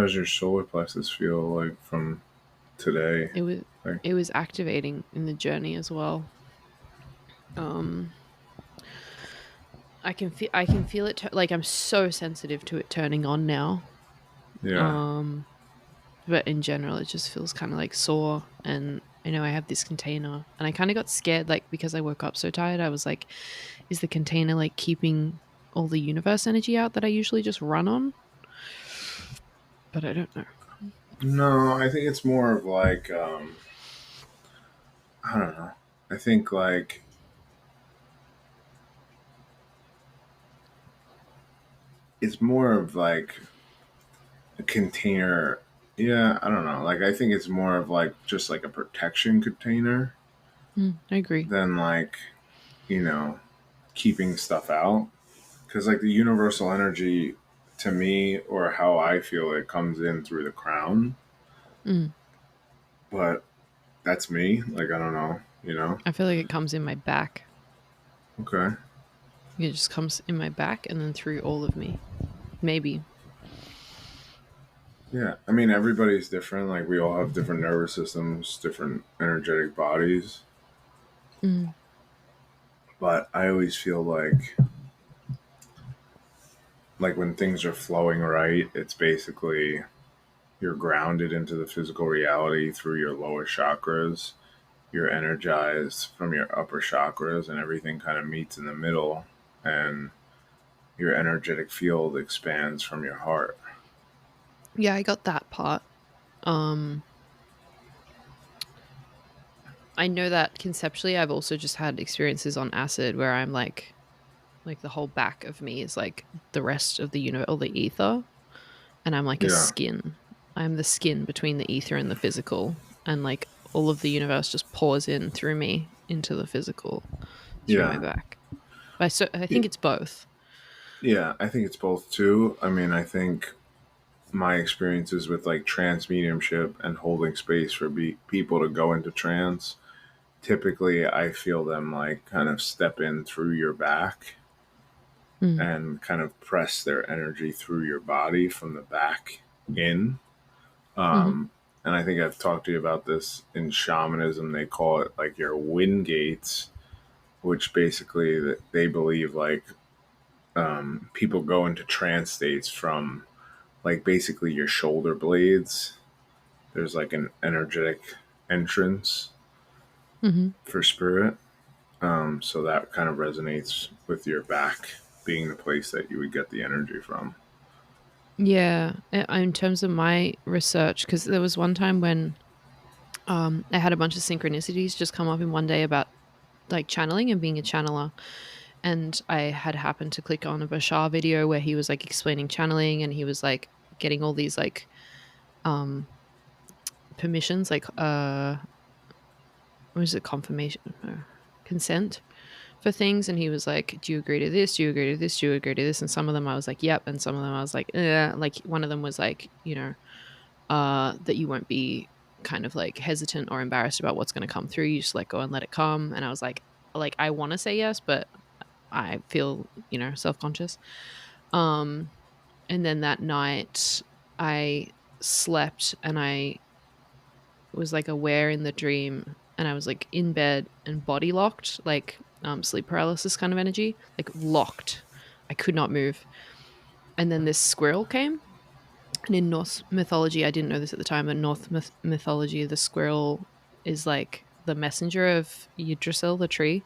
How does your solar plexus feel like from today? It was Like, it was activating in the journey as well. Um, I can feel it. Like I'm so sensitive to it turning on now. yeah, Um, but in general, it just feels kind of like sore. And I know I have this container, and I kind of got scared, like because I woke up so tired. I was like, "Is the container like keeping all the universe energy out that I usually just run on?" But I don't know. no, I think it's more of like, I don't know. I think like it's more of like a container. Yeah, I don't know. Like, I think it's more of like just like a protection container I agree. than like, you know, keeping stuff out. Because like the universal energy to me, or how I feel it, comes in through the crown. Mm. But that's me. Like, I don't know, you know? I feel like it comes in my back. Okay. It just comes in my back and then through all of me. Maybe. Yeah. I mean, everybody's different. Like, we all have different nervous systems, different energetic bodies. Mm. But I always feel like when things are flowing right, it's basically you're grounded into the physical reality through your lower chakras. You're energized from your upper chakras, and everything kind of meets in the middle. And your energetic field expands from your heart. Yeah, I got that part. Um, I know that conceptually, I've also just had experiences on acid where I'm like the whole back of me is like the rest of the universe, or the ether, and I'm like a Yeah. skin. I'm the skin between the ether and the physical, and like all of the universe just pours in through me into the physical through my Yeah. back. I think it's both. Yeah. I think it's both too. I mean, I think my experiences with like trance mediumship and holding space for people to go into trance, typically I feel them like kind of step in through your back Mm. and kind of press their energy through your body from the back in. Hmm. And I think I've talked to you about this in shamanism. They call it like your wind gates, which basically they believe like people go into trance states from like basically your shoulder blades. There's like an energetic entrance Hmm. for spirit. So that kind of resonates with your back being the place that you would get the energy from. Yeah, in terms of my research, because there was one time when I had a bunch of synchronicities just come up in one day about like channeling and being a channeler. And I had happened to click on a Bashar video where he was like explaining channeling, and he was like getting all these like um permissions, like what is it, confirmation, consent for things. And he was like, do you agree to this, do you agree to this, do you agree to this? And some of them I was like, yep, and some of them I was like, like one of them was like, that you won't be kind of like hesitant or embarrassed about what's going to come through, you just let go and let it come. And I was like I want to say yes, but I feel, self-conscious. um and then that night I slept, and I was like aware in the dream, and I was like in bed and body locked, like sleep paralysis kind of energy, like locked. I could not move. And then this squirrel came. And in Norse mythology, I didn't know this at the time, but mythology, the squirrel is like the messenger of Yggdrasil, the tree.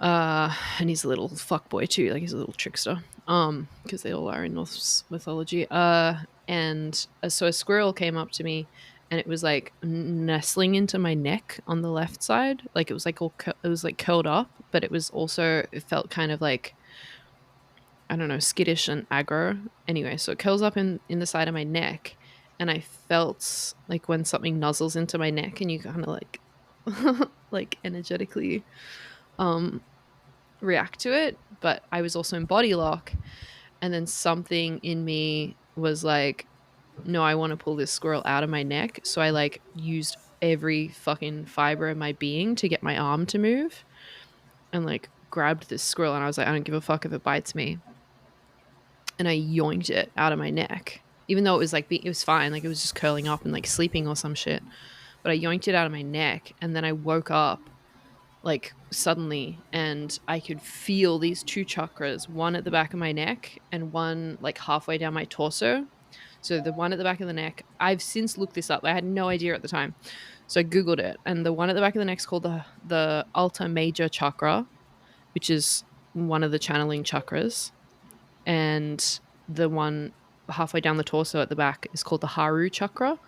And he's a little fuckboy too, like he's a little trickster. Because they all are in Norse mythology. And so a squirrel came up to me, and it was like nestling into my neck on the left side. Like it was like it was like curled up, but it felt kind of like, I don't know, skittish and aggro. Anyway, so it curls up in the side of my neck, and I felt like when something nuzzles into my neck, and you kind of like like energetically um react to it. But I was also in body lock, and then something in me was like, no, I want to pull this squirrel out of my neck. So I like used every fucking fiber of my being to get my arm to move, and like grabbed this squirrel, and I was like, I don't give a fuck if it bites me. And I yoinked it out of my neck. even though it was like it was fine, like it was just curling up and like sleeping or some shit. But I yoinked it out of my neck, and then I woke up like suddenly, and I could feel these two chakras, one at the back of my neck and one like halfway down my torso. So the one at the back of the neck, I've since looked this up. I had no idea at the time. So I googled it, and the one at the back of the neck is called the Alta Major chakra, which is one of the channeling chakras, and the one halfway down the torso at the back is called the Haru chakra,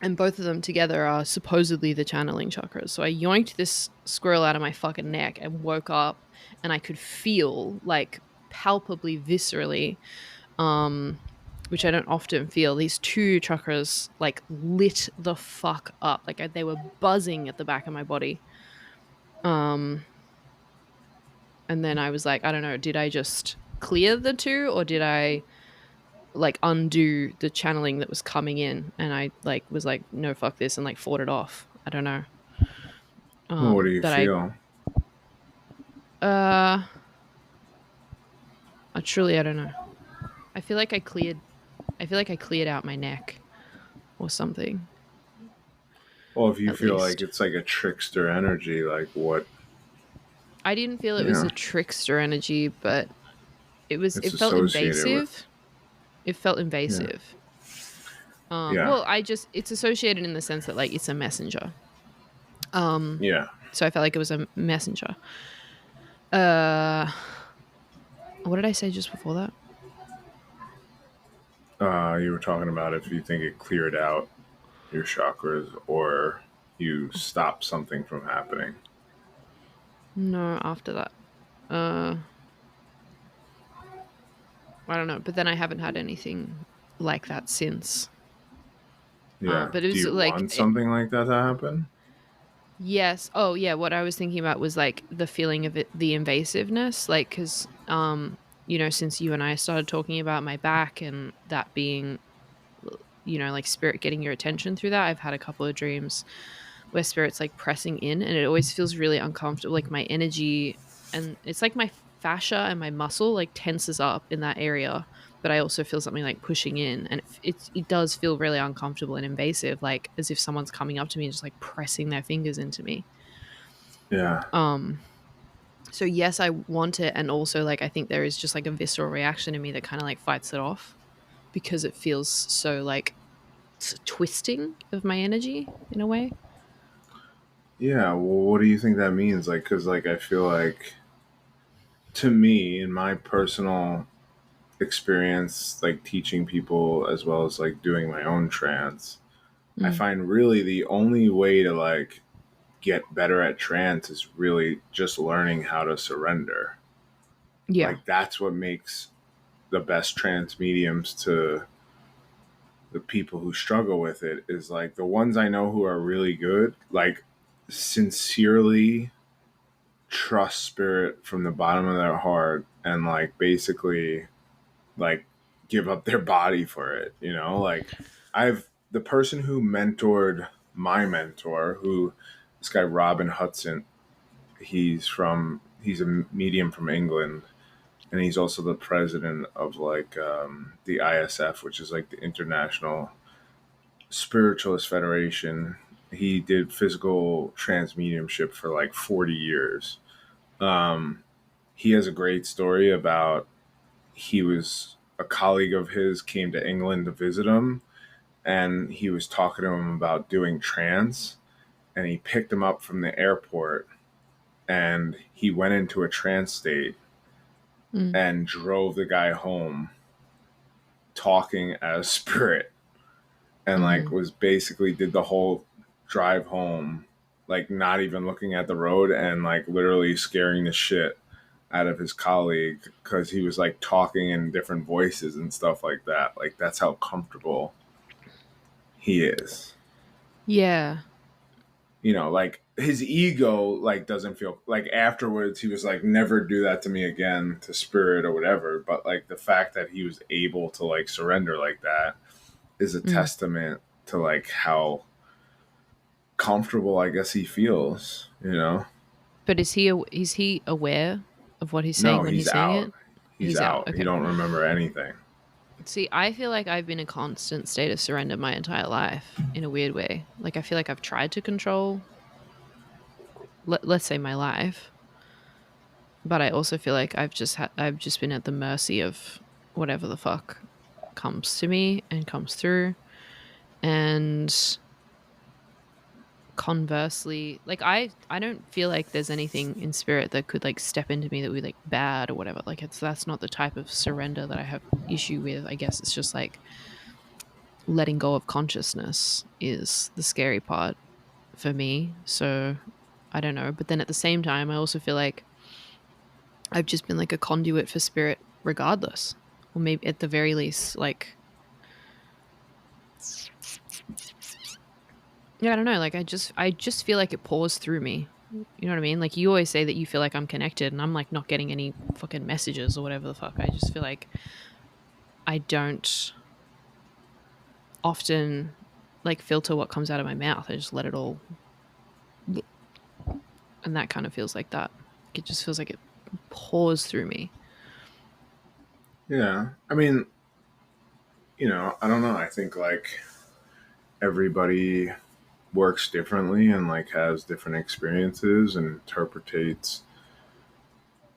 and both of them together are supposedly the channeling chakras. So I yoinked this squirrel out of my fucking neck and woke up, and I could feel like palpably, viscerally, um, which I don't often feel. These two chakras like lit the fuck up, like they were buzzing at the back of my body. Um, and then I was like, I don't know, did I just clear the two, or did I like undo the channeling that was coming in? And I like was like, no, fuck this, and like fought it off. I don't know. Well, what do you But I feel? uh I truly, I don't know. I feel like I cleared out my neck or something, Well, if you at feel like least. it's like a trickster energy, like what, I didn't feel it you was know, a trickster energy, but it's it felt associated with. invasive. It felt Yeah. invasive. Yeah. Well, it's associated in the sense that like it's a messenger. Um, Yeah. so I felt like it was a messenger. Uh, what did I say just before that? You were talking about if you think it cleared out your chakras or you stopped something from happening. No, after that. Uh, I don't know, but then I haven't had anything like that since. Yeah. But it Do was you like want something like that to happen? yes. Oh, yeah. What I was thinking about was like the feeling of it, the invasiveness, like because since you and I started talking about my back and that being, like spirit getting your attention through that, I've had a couple of dreams where spirit's like pressing in, and it always feels really uncomfortable. Like my energy, and it's like my fascia and my muscle like tenses up in that area, but I also feel something like pushing in, and it does feel really uncomfortable and invasive, like as if someone's coming up to me and just like pressing their fingers into me. Yeah. Um, so yes, I want it, and also like I think there is just like a visceral reaction in me that kind of like fights it off because it feels so like twisting of my energy in a way. Yeah. Well, what do you think that means? Like, because, like, I feel like to me, in my personal experience, like teaching people as well as like doing my own trance, I Mm. find really the only way to like get better at trance is really just learning how to surrender. Yeah. Like that's what makes the best trance mediums to the people who struggle with it is like the ones I know who are really good, like sincerely trust spirit from the bottom of their heart and like basically like give up their body for it, you know? Like I've the person who mentored my mentor, who this guy Robin Hudson, he's a medium from England, and he's also the president of like the ISF, which is like the International Spiritualist Federation. He did physical trans mediumship for like 40 years. Um, he has a great story about he was a colleague of his came to England to visit him, and he was talking to him about doing trance, and he picked him up from the airport, and he went into a trance state Mm. and drove the guy home talking as spirit, and like Mm. was basically did the whole drive home like not even looking at the road and like literally scaring the shit out of his colleague because he was like talking in different voices and stuff like that. Like that's how comfortable he is. Yeah. You know, like his ego like doesn't feel like afterwards he was like never do that to me again to spirit or whatever, but like the fact that he was able to like surrender like that is a Mm. testament to like how comfortable I guess he feels, you know. But is he aware of what he's saying No, when he's he's saying out. it? He's He's out. out. He Okay. don't remember anything. See, I feel like I've been in a constant state of surrender my entire life in a weird way. Like I feel like I've tried to control, let's say, my life, but I also feel like I've just been at the mercy of whatever the fuck comes to me and comes through. And conversely, like I don't feel like there's anything in spirit that could like step into me that would be like bad or whatever. Like it's that's not the type of surrender that I have issue with. I guess it's just like letting go of consciousness is the scary part for me. So I don't know. But then at the same time, I also feel like I've just been like a conduit for spirit regardless. Or maybe at the very least, like, yeah, I don't know. Like I just feel like it pours through me. You know what I mean? Like you always say that you feel like I'm connected and I'm like not getting any fucking messages or whatever the fuck. I just feel like I don't often like filter what comes out of my mouth. I just let it all, and that kind of feels like that. It just feels like it pours through me. Yeah. I mean, I don't know. I think like everybody works differently and like has different experiences and interprets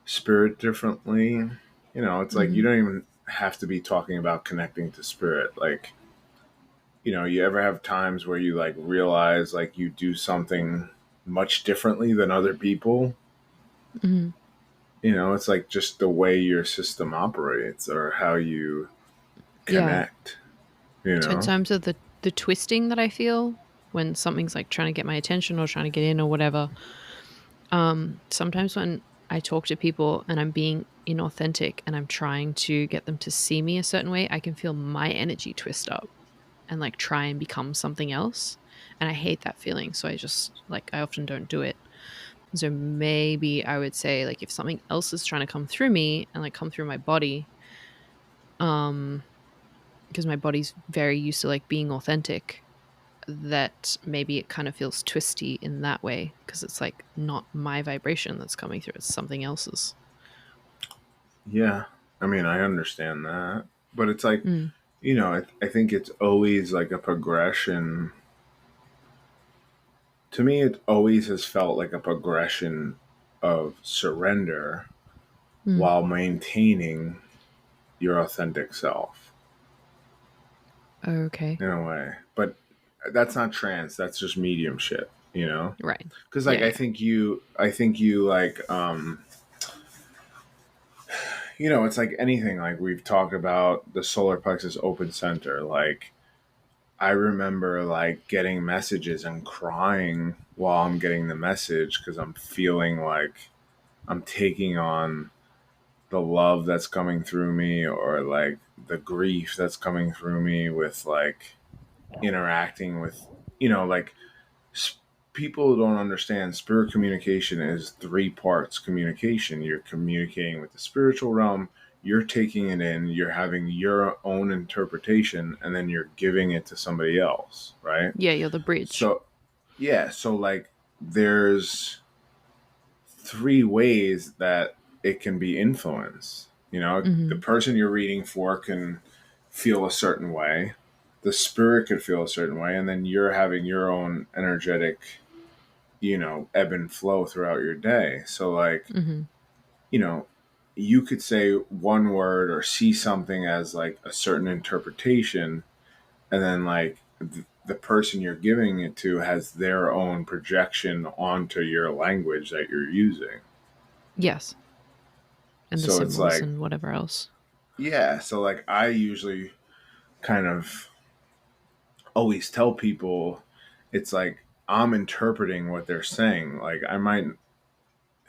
spirit differently. It's like you Mm-hmm. don't even have to be talking about connecting to spirit. Like, you ever have times where you like realize like you do something much differently than other people? Mm-hmm. It's like just the way your system operates or how you Yeah. connect, So in terms of the twisting that I feel when something's like trying to get my attention or trying to get in or whatever, sometimes when I talk to people and I'm being inauthentic and I'm trying to get them to see me a certain way, I can feel my energy twist up and like try and become something else. And I hate that feeling. So I just like, I often don't do it. So maybe I would say like if something else is trying to come through me and like come through my body, um, because my body's very used to like being authentic, that maybe it kind of feels twisty in that way because it's like not my vibration that's coming through, it's something else's. Yeah. I mean, I understand that. But it's like, Mm. I think it's always like a progression. To me, it always has felt like a progression of surrender Mm. while maintaining your authentic self Okay. in a way. But that's not trance, that's just mediumship, you know? Right. Because like Yeah, I yeah. think you like it's like anything. Like we've talked about the solar plexus open center. Like I remember like getting messages and crying while I'm getting the message because I'm feeling like I'm taking on the love that's coming through me or like the grief that's coming through me with like interacting with like people don't understand spirit communication is three parts communication. You're communicating with the spiritual realm, you're taking it in, you're having your own interpretation, and then you're giving it to somebody else, right? Yeah, you're the bridge. So yeah, so like there's three ways that it can be influenced. The Mm-hmm. person you're reading for can feel a certain way, the spirit could feel a certain way, and then you're having your own energetic ebb and flow throughout your day. So like, Mm-hmm. you know, you could say one word or see something as like a certain interpretation, and then like the person you're giving it to has their own projection onto your language that you're using. Yes. And the So it's symbols like, and whatever else. yeah, so like I usually kind of always tell people it's like I'm interpreting what they're saying. Like I might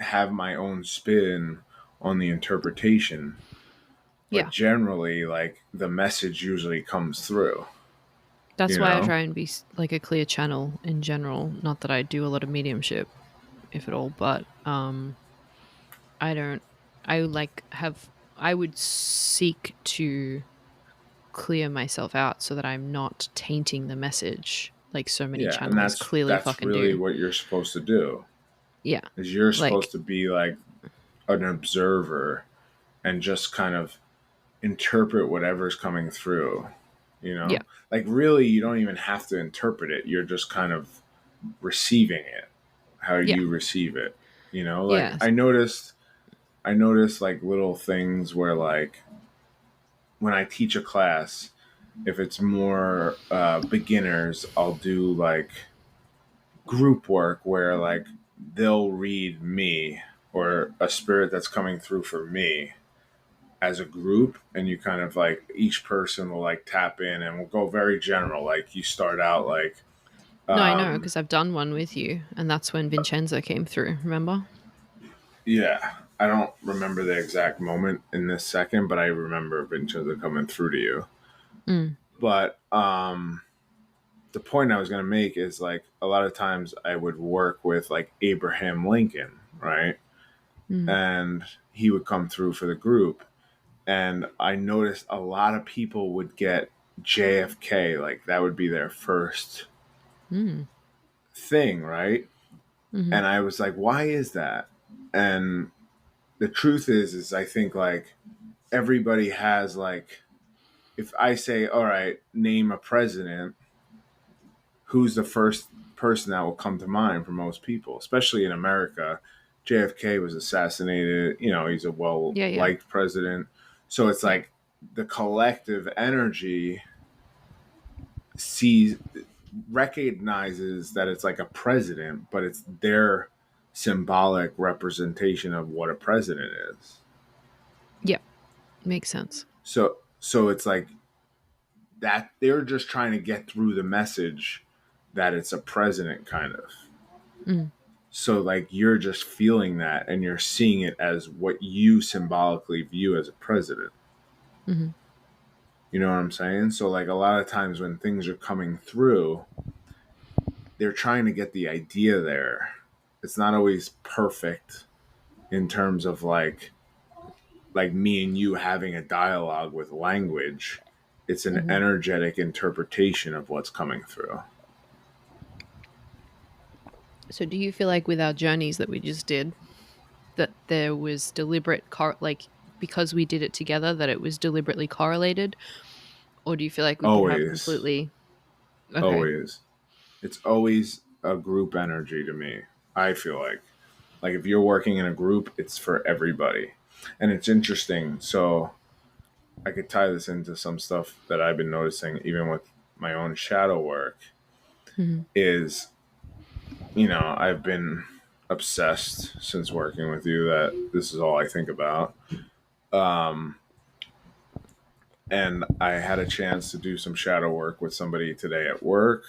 have my own spin on the interpretation, but Yeah. generally like the message usually comes through, That's you why I know? try and be like a clear channel in general. Not that I do a lot of mediumship, if at all, but I don't. I like have. I would seek to clear myself out so that I'm not tainting the message like so many Yeah, and channels that's clearly that's fucking really do. what you're supposed to do. Yeah. Is you're Like, supposed to be like an observer and just kind of interpret whatever's coming through, Yeah. like really you don't even have to interpret it, you're just kind of receiving it how Yeah. you receive it, like Yes. I noticed like little things where like when I teach a class, if it's more beginners, I'll do like group work where like they'll read me or a spirit that's coming through for me as a group, and you kind of like each person will like tap in and we'll go very general, like you start out like No, I know um because I've done one with you, and that's when Vincenzo came through. Remember? yeah, I don't remember the exact moment in this second, but I remember Vincenzo coming through to you. Mm. But the point I was going to make is like a lot of times I would work with like Abraham Lincoln, right? Mm. And he would come through for the group. And I noticed a lot of people would get JFK, like that would be their first Mm. thing, right? Mm-hmm. And I was like, why is that? And the truth is I think like everybody has like, if I say, all right, name a president, who's the first person that will come to mind for most people, especially in America. JFK was assassinated. He's a well Yeah. Yeah. liked president. So it's Yeah. like the collective energy sees, recognizes that it's like a president, but it's their symbolic representation of what a president is. Yeah. Makes sense. So it's like that they're just trying to get through the message that it's a president kind of. Mm. So like you're just feeling that and you're seeing it as what you symbolically view as a president. Mm-hmm. You know what I'm saying? So like a lot of times when things are coming through, they're trying to get the idea there. It's not always perfect in terms of like me and you having a dialogue with language. It's an Mm-hmm. energetic interpretation of what's coming through. So, do you feel like with our journeys that we just did, that there was deliberate, like because we did it together, that it was deliberately correlated, or do you feel like we could have Always, completely? Okay. always. It's always a group energy to me. I feel like if you're working in a group, it's for everybody. And it's interesting. So I could tie this into some stuff that I've been noticing, even with my own shadow work, Mm-hmm. is, I've been obsessed since working with you that this is all I think about. Um, and I had a chance to do some shadow work with somebody today at work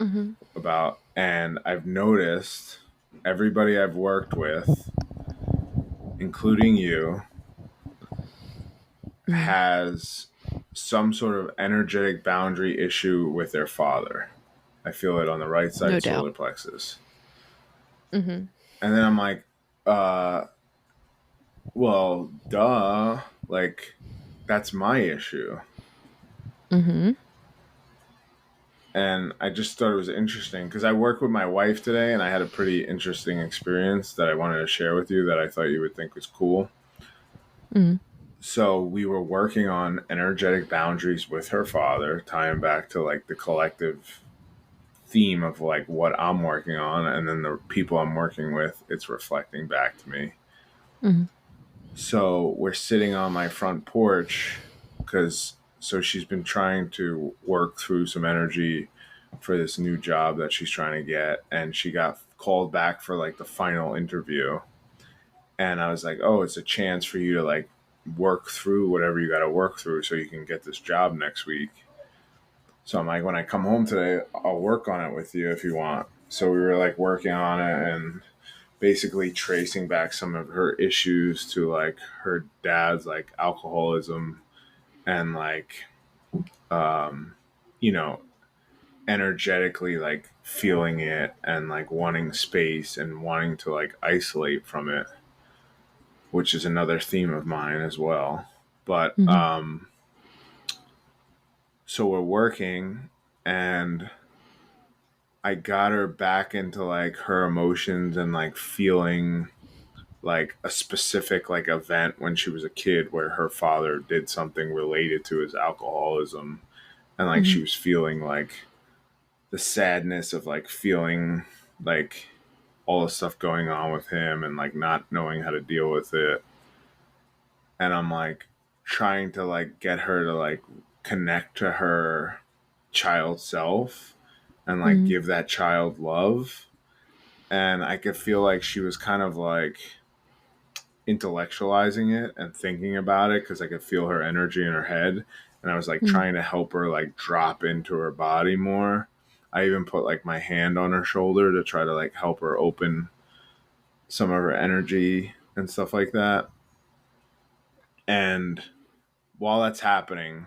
Mm-hmm. and I've noticed everybody I've worked with, including you, Mm-hmm. has some sort of energetic boundary issue with their father. I feel it on the right No side doubt. solar plexus. Mm-hmm. And then I'm like, uh, well, duh. Like, that's my issue. Mm-hmm. And I just thought it was interesting because I worked with my wife today and I had a pretty interesting experience that I wanted to share with you that I thought you would think was cool. Mm-hmm. So we were working on energetic boundaries with her father, tying back to like the collective theme of like what I'm working on, and then the people I'm working with, it's reflecting back to me. Mm-hmm. So we're sitting on my front porch because so she's been trying to work through some energy for this new job that she's trying to get, and she got called back for like the final interview. And I was like, oh, it's a chance for you to like work through whatever you got to work through so you can get this job next week. So I'm like, when I come home today, I'll work on it with you if you want. So we were like working on it and basically tracing back some of her issues to like her dad's like alcoholism and like, um, you know, energetically like feeling it and like wanting space and wanting to like isolate from it, which is another theme of mine as well. But Mm-hmm. so we're working and I got her back into like her emotions and like feeling like a specific like event when she was a kid where her father did something related to his alcoholism, and like Mhm. she was feeling like the sadness of like feeling like all the stuff going on with him and like not knowing how to deal with it. And I'm like trying to like get her to like connect to her child self and like Mhm. give that child love. And I could feel like she was kind of like intellectualizing it and thinking about it because I could feel her energy in her head. And I was like Mhm. trying to help her like drop into her body more. I even put like my hand on her shoulder to try to like help her open some of her energy and stuff like that. And while that's happening,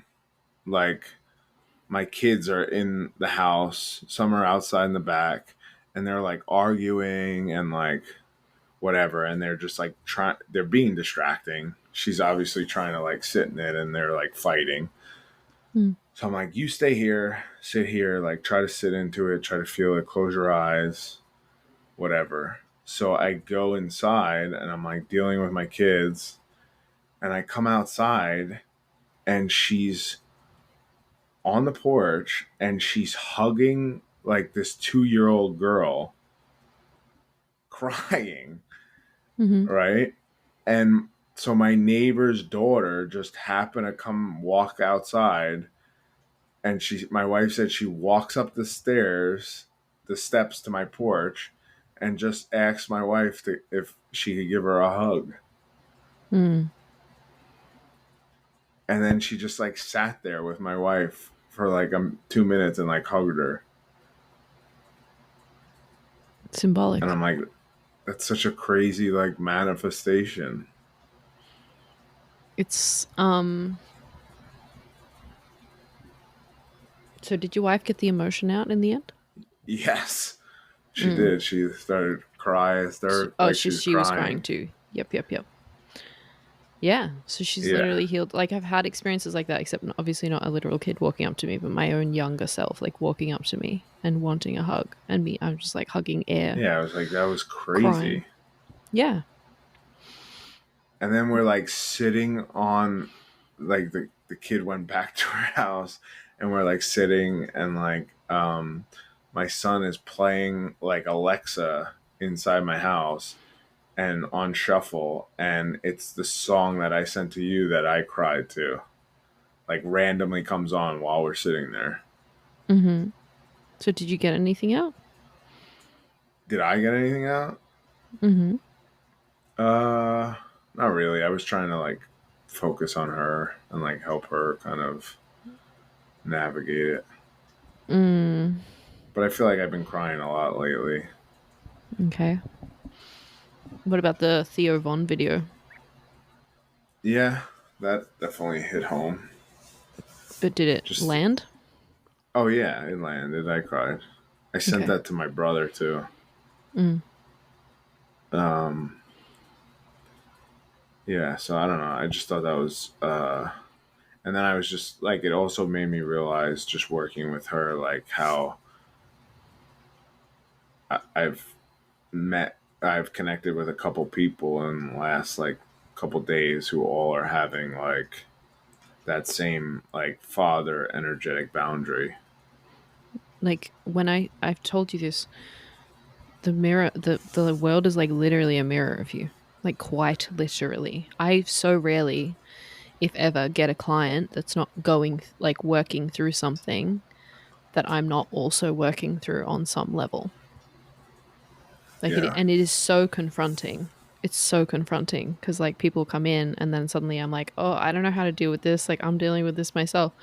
like my kids are in the house, some are outside in the back, and they're like arguing and like whatever, and they're just like trying, they're being distracting. She's obviously trying to like sit in it, and they're like fighting. Mhm. So I'm like, you stay here, sit here, like try to sit into it, try to feel it, close your eyes, whatever. So I go inside and I'm like dealing with my kids, and I come outside and she's on the porch and she's hugging like this 2 year old girl crying, Mhm. right? And so my neighbor's daughter just happened to come walk outside, and my wife said she walks up the stairs, the steps to my porch, and just asked my wife to, if she could give her a hug. Mhm. And then she just like sat there with my wife for like 2 minutes and like hugged her. And Symbolic. I'm like, that's such a crazy like manifestation. It's so did your wife get the emotion out in the end? Yes, she Mm. did. She started crying, started Oh, like she was she was crying crying. too. Yep, yep, yep. Yeah, so she's Yeah, literally healed. Like I've had experiences like that, except obviously not a literal kid walking up to me, but my own younger self, like walking up to me and wanting a hug, and me, I'm just like hugging air, yeah. I was like, that was crying. crazy. Yeah. And then we're like sitting on, like the kid went back to her house, and we're like sitting, and like my son is playing like Alexa inside my house and on shuffle, and it's the song that I sent to you that I cried to, like randomly comes on while we're sitting there. Mm-hmm. So did you get anything out? Did I get anything out? Mm-hmm. Uh, Not really. I was trying to like focus on her and like help her kind of navigate it. Mm. But I feel like I've been crying a lot lately. Okay. What about the Theo Von video? Yeah, that definitely hit home. But did it Just land? oh yeah, it landed. I cried. I sent Okay. that to my brother too. Mm. Um, yeah, so I don't know. I just thought that was and then I was just like it also made me realize just working with her like how I've I've connected with a couple people in the last like couple days who all are having like that same like father energetic boundary. Like when I've told you this, the mirror, the world is like literally a mirror of you, like quite literally. I so rarely, if ever, get a client that's not going like working through something that I'm not also working through on some level. Like it, Yeah, and it is so confronting. It's so confronting because like people come in and then suddenly I'm like, oh, I don't know how to deal with this. Like I'm dealing with this myself,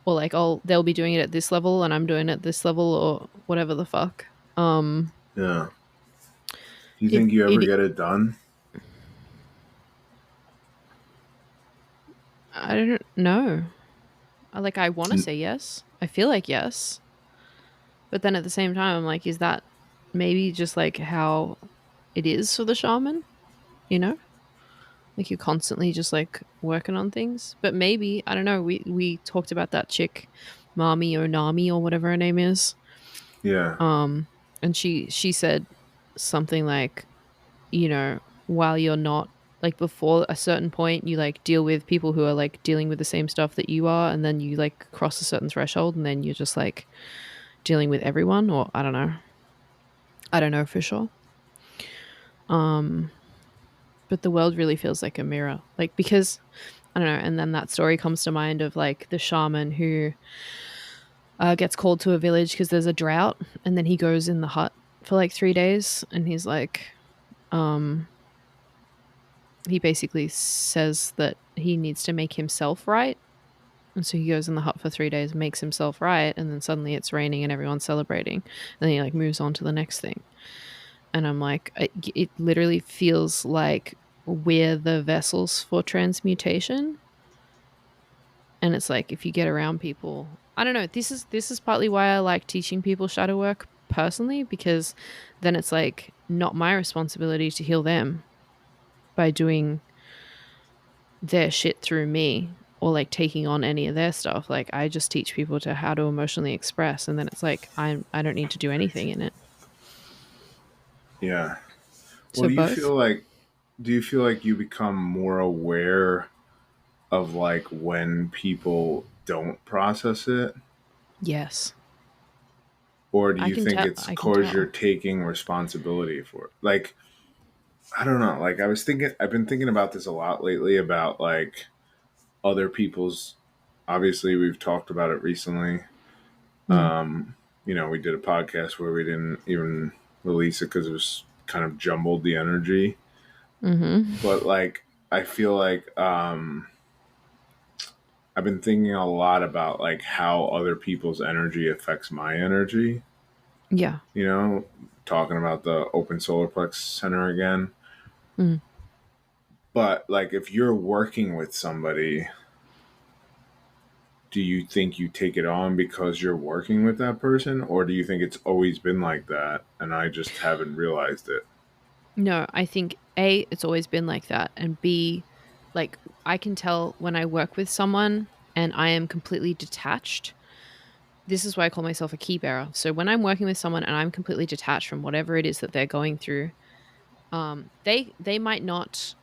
or like, oh, they'll be doing it at this level and I'm doing it at this level, or whatever the fuck. yeah. Do you It think you ever it get it done? I don't know. Like I want to N- say yes. I feel like yes, but then at the same time, I'm like, is that maybe just like how it is for the shaman? You know, like you're constantly just like working on things. But maybe I don't know. We talked about that chick, Mami or Nami or whatever her name is. Yeah, Um, and she said something like, you know. while you're not, like, before a certain point you like deal with people who are like dealing with the same stuff that you are, and then you like cross a certain threshold and then you're just like dealing with everyone, or I don't know for sure. um but the world really feels like a mirror, like, because I don't know. And then that story comes to mind of like the shaman who gets called to a village because there's a drought, and then he goes in the hut for like 3 days, and he's like, um, he basically says that he needs to make himself right. And so he goes in the hut for 3 days, makes himself right, and then suddenly it's raining and everyone's celebrating. And then he like moves on to the next thing. And I'm like, it literally feels like we're the vessels for transmutation. And it's like if you get around people, I don't know. This is partly why I like teaching people shadow work personally, because then it's like not my responsibility to heal them by doing their shit through me, or like taking on any of their stuff. Like I just teach people to how to emotionally express, and then it's like I don't need to do anything in it. Yeah. Well, So both. do you feel like you become more aware of like when people don't process it, Yes. or do I you can think tell. it's I can cause you're tell. taking responsibility for it? Like, I don't know. Like, I've been thinking about this a lot lately about like other people's. Obviously, we've talked about it recently. Mm. You know, we did a podcast where we didn't even release it because it was kind of jumbled the energy. But Mm-hmm. like, I feel like I've been thinking a lot about like how other people's energy affects my energy. Yeah. You know, talking about the open solar plex center again. Mm. But like, if you're working with somebody, do you think you take it on because you're working with that person, or do you think it's always been like that and I just haven't realized it? No, I think A, it's always been like that, and B, like I can tell when I work with someone and I am completely detached. This is why I call myself a key bearer. So when I'm working with someone and I'm completely detached from whatever it is that they're going through, they might not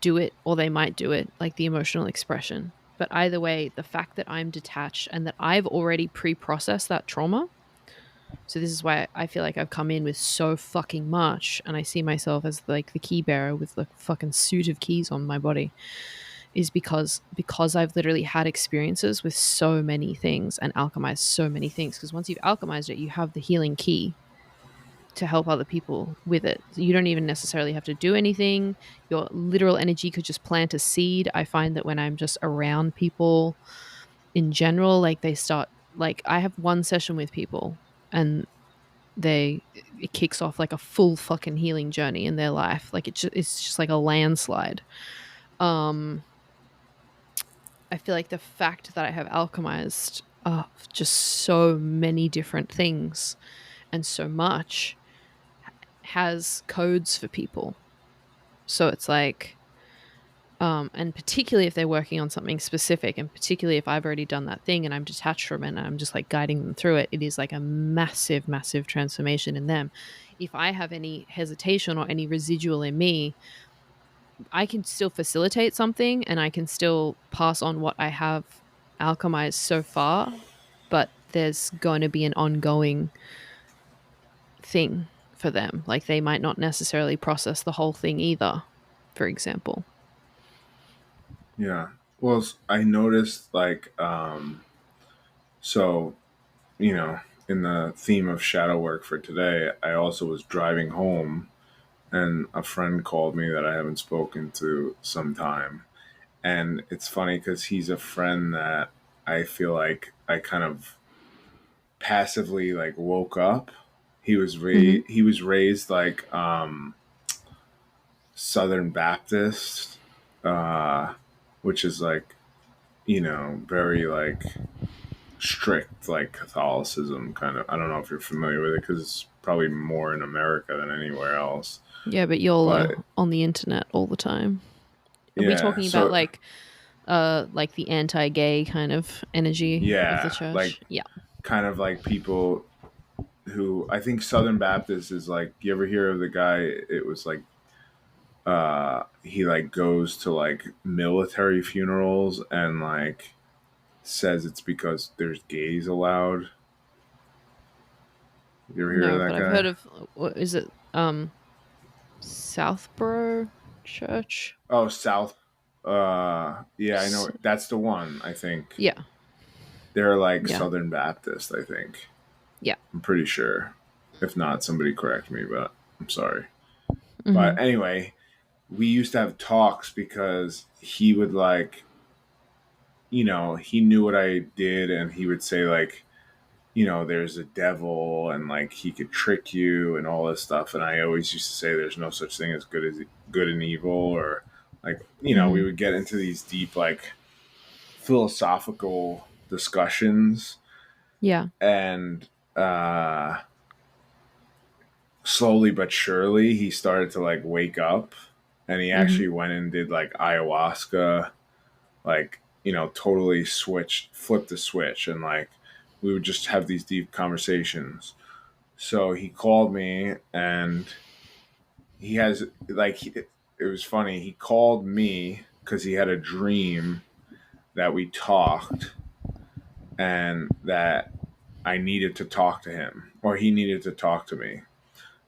do it, or they might do it, like the emotional expression. But either way, the fact that I'm detached and that I've already pre-processed that trauma. So this is why I feel like I've come in with so fucking much, and I see myself as like the key bearer with the fucking suit of keys on my body, is because I've literally had experiences with so many things and alchemized so many things. Because once you've alchemized it, you have the healing key to help other people with it. So you don't even necessarily have to do anything. Your literal energy could just plant a seed. I find that when I'm just around people in general, like they start, like I have one session with people and they it kicks off like a full fucking healing journey in their life. Like it's just like a landslide. Um I feel like the fact that I have alchemized just so many different things and so much has codes for people. So it's like, and particularly if they're working on something specific, and particularly if I've already done that thing and I'm detached from it and I'm just like guiding them through it, it is like a massive, massive transformation in them. If I have any hesitation or any residual in me, I can still facilitate something and I can still pass on what I have alchemized so far, but there's going to be an ongoing thing for them. Like they might not necessarily process the whole thing either, for example. Yeah. Well, I noticed like, so, you know, in the theme of shadow work for today, I also was driving home and a friend called me that I haven't spoken to some time. And it's funny because he's a friend that I feel like I kind of passively like woke up. Mm-hmm. He was raised like Southern Baptist, uh, which is like, you know, very like strict like Catholicism kind of. I don't know if you're familiar with it because it's probably more in America than anywhere else. Yeah, but YOLO But on the internet all the time. Are we yeah, talking about so like the anti-gay kind of energy of the yeah, like church? Yeah. kind of like people who I think Southern Baptist is like. You ever hear of the guy? It was like he like goes to like military funerals and like says it's because there's gays allowed. You ever hear of No, but that I've heard guy? of what is it? Southborough Church. Oh, South. Yeah, I S- know. That's the one. I think Yeah, they're like yeah, Southern Baptist. I think. yeah. I'm pretty sure. If not, somebody correct me. But I'm sorry. But Mm-hmm. anyway, we used to have talks because he would like, he knew what I did, and he would say like, there's a devil and like he could trick you and all this stuff. And I always used to say there's no such thing as good and evil, or like, we Mm-hmm. would get into these deep like philosophical discussions. Yeah. And slowly but surely he started to like wake up, and he Mm-hmm. actually went and did like ayahuasca, like, totally flipped the switch, and like we would just have these deep conversations. So he called me, and he has like it was funny. He called me because he had a dream that we talked, and that I needed to talk to him, or he needed to talk to me.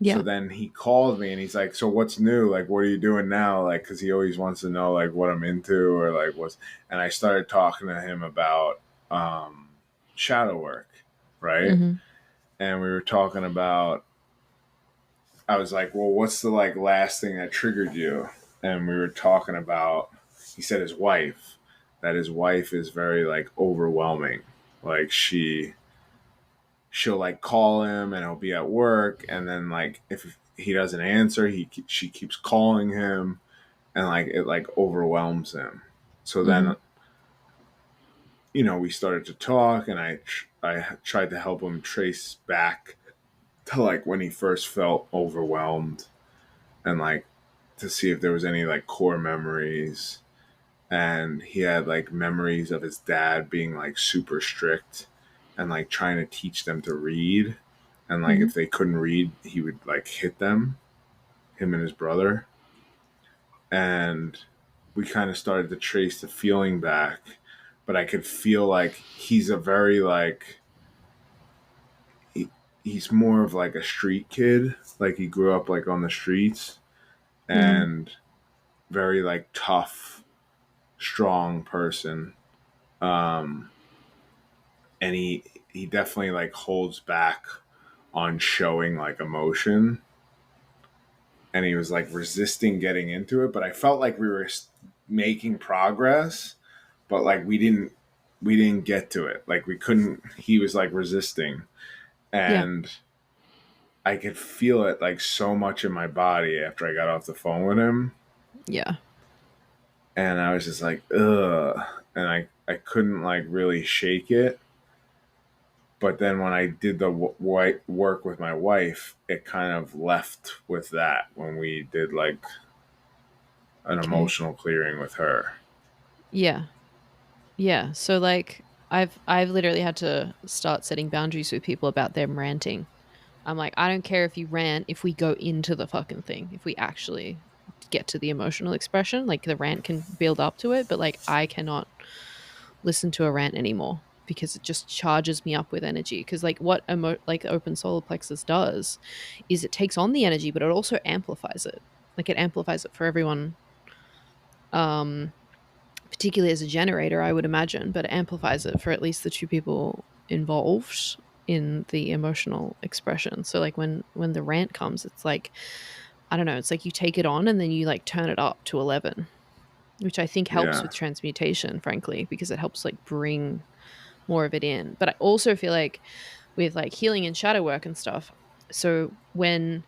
So Yeah. then he called me and he's like, "So what's new? Like, what are you doing now?" Like, because he always wants to know like what I'm into, or like what's. And I started talking to him about um, shadow work, right? Mm-hmm. And we were talking about. I was like, "Well, what's the like last thing that triggered you?" And we were talking about. He said his wife. That his wife is very like overwhelming. Like she'll like call him and he'll be at work, and then like if he doesn't answer, she keeps calling him, and like it like overwhelms him. So Mm-hmm. then we started to talk, and I tried to help him trace back to like when he first felt overwhelmed, and like to see if there was any like core memories. And he had like memories of his dad being like super strict and like trying to teach them to read, and like Mm-hmm. if they couldn't read he would like hit them, him and his brother. And we kind of started to trace the feeling back, but I could feel like he's a very like he, he's more of like a street kid, like he grew up like on the streets, Mm-hmm. and very like tough, strong person. um and he definitely like holds back on showing like emotion, and he was like resisting getting into it, but I felt like we were making progress, but like we didn't get to it, like we couldn't. He was like resisting, Yeah. and I could feel it like so much in my body after I got off the phone with him, Yeah. and I was just like ugh, and I couldn't like really shake it. But then when I did the white work with my wife, it kind of left with that when we did like an Okay. emotional clearing with her. Yeah. Yeah. So like I've literally had to start setting boundaries with people about them ranting. I'm like, I don't care if you rant if we go into the fucking thing. If we actually get to the emotional expression, like the rant can build up to it, but like I cannot listen to a rant anymore because it just charges me up with energy. Because like what like open solar plexus does is it takes on the energy, but it also amplifies it. Like it amplifies it for everyone. Um, Particularly as a generator, I would imagine, but it amplifies it for at least the two people involved in the emotional expression. So like when the rant comes, it's like I don't know, it's like you take it on and then you like turn it up to 11, which I think helps Yeah, with transmutation, frankly, because it helps like bring more of it in. But I also feel like with like healing and shadow work and stuff, so when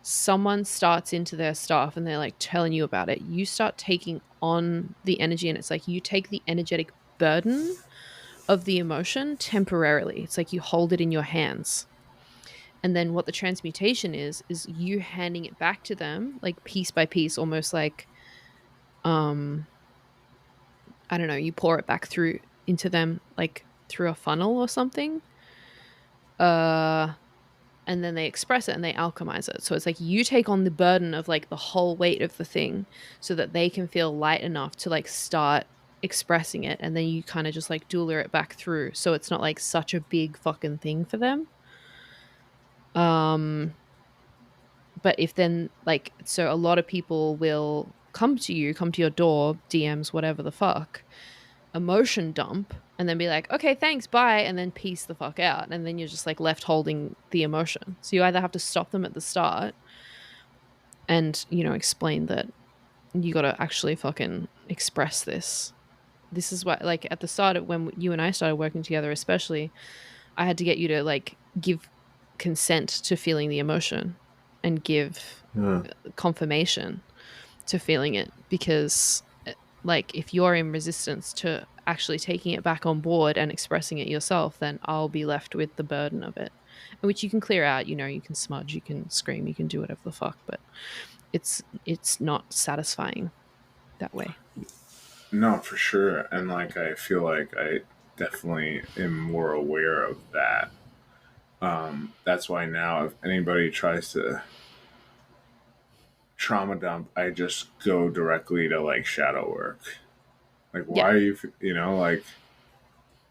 someone starts into their stuff and they're like telling you about it, you start taking on the energy, and it's like you take the energetic burden of the emotion temporarily. It's like you hold it in your hands. And then what the transmutation is you handing it back to them like piece by piece, almost like um I don't know, you pour it back through into them like through a funnel or something. Uh and then they express it and they alchemize it. So it's like you take on the burden of like the whole weight of the thing so that they can feel light enough to like start expressing it, and then you kind of just like dueler it back through so it's not like such a big fucking thing for them. Um but if then like so a lot of people will come to you, come to your door, DMs, whatever the fuck, emotion dump, and then be like, okay, thanks, bye, and then peace the fuck out. And then you're just like left holding the emotion. So you either have to stop them at the start and, you know, explain that you got to actually fucking express this. This is what, like, at the start of when you and I started working together, especially, I had to get you to like give consent to feeling the emotion and give Yeah. confirmation to feeling it, because like if you're in resistance to actually taking it back on board and expressing it yourself, then I'll be left with the burden of it, which you can clear out. You know, you can smudge, you can scream, you can do whatever the fuck, but it's not satisfying that way. No, for sure. And like I feel like I definitely am more aware of that. That's why now if anybody tries to trauma dump, I just go directly to like shadow work. Like, Yeah, why are you, you know, like,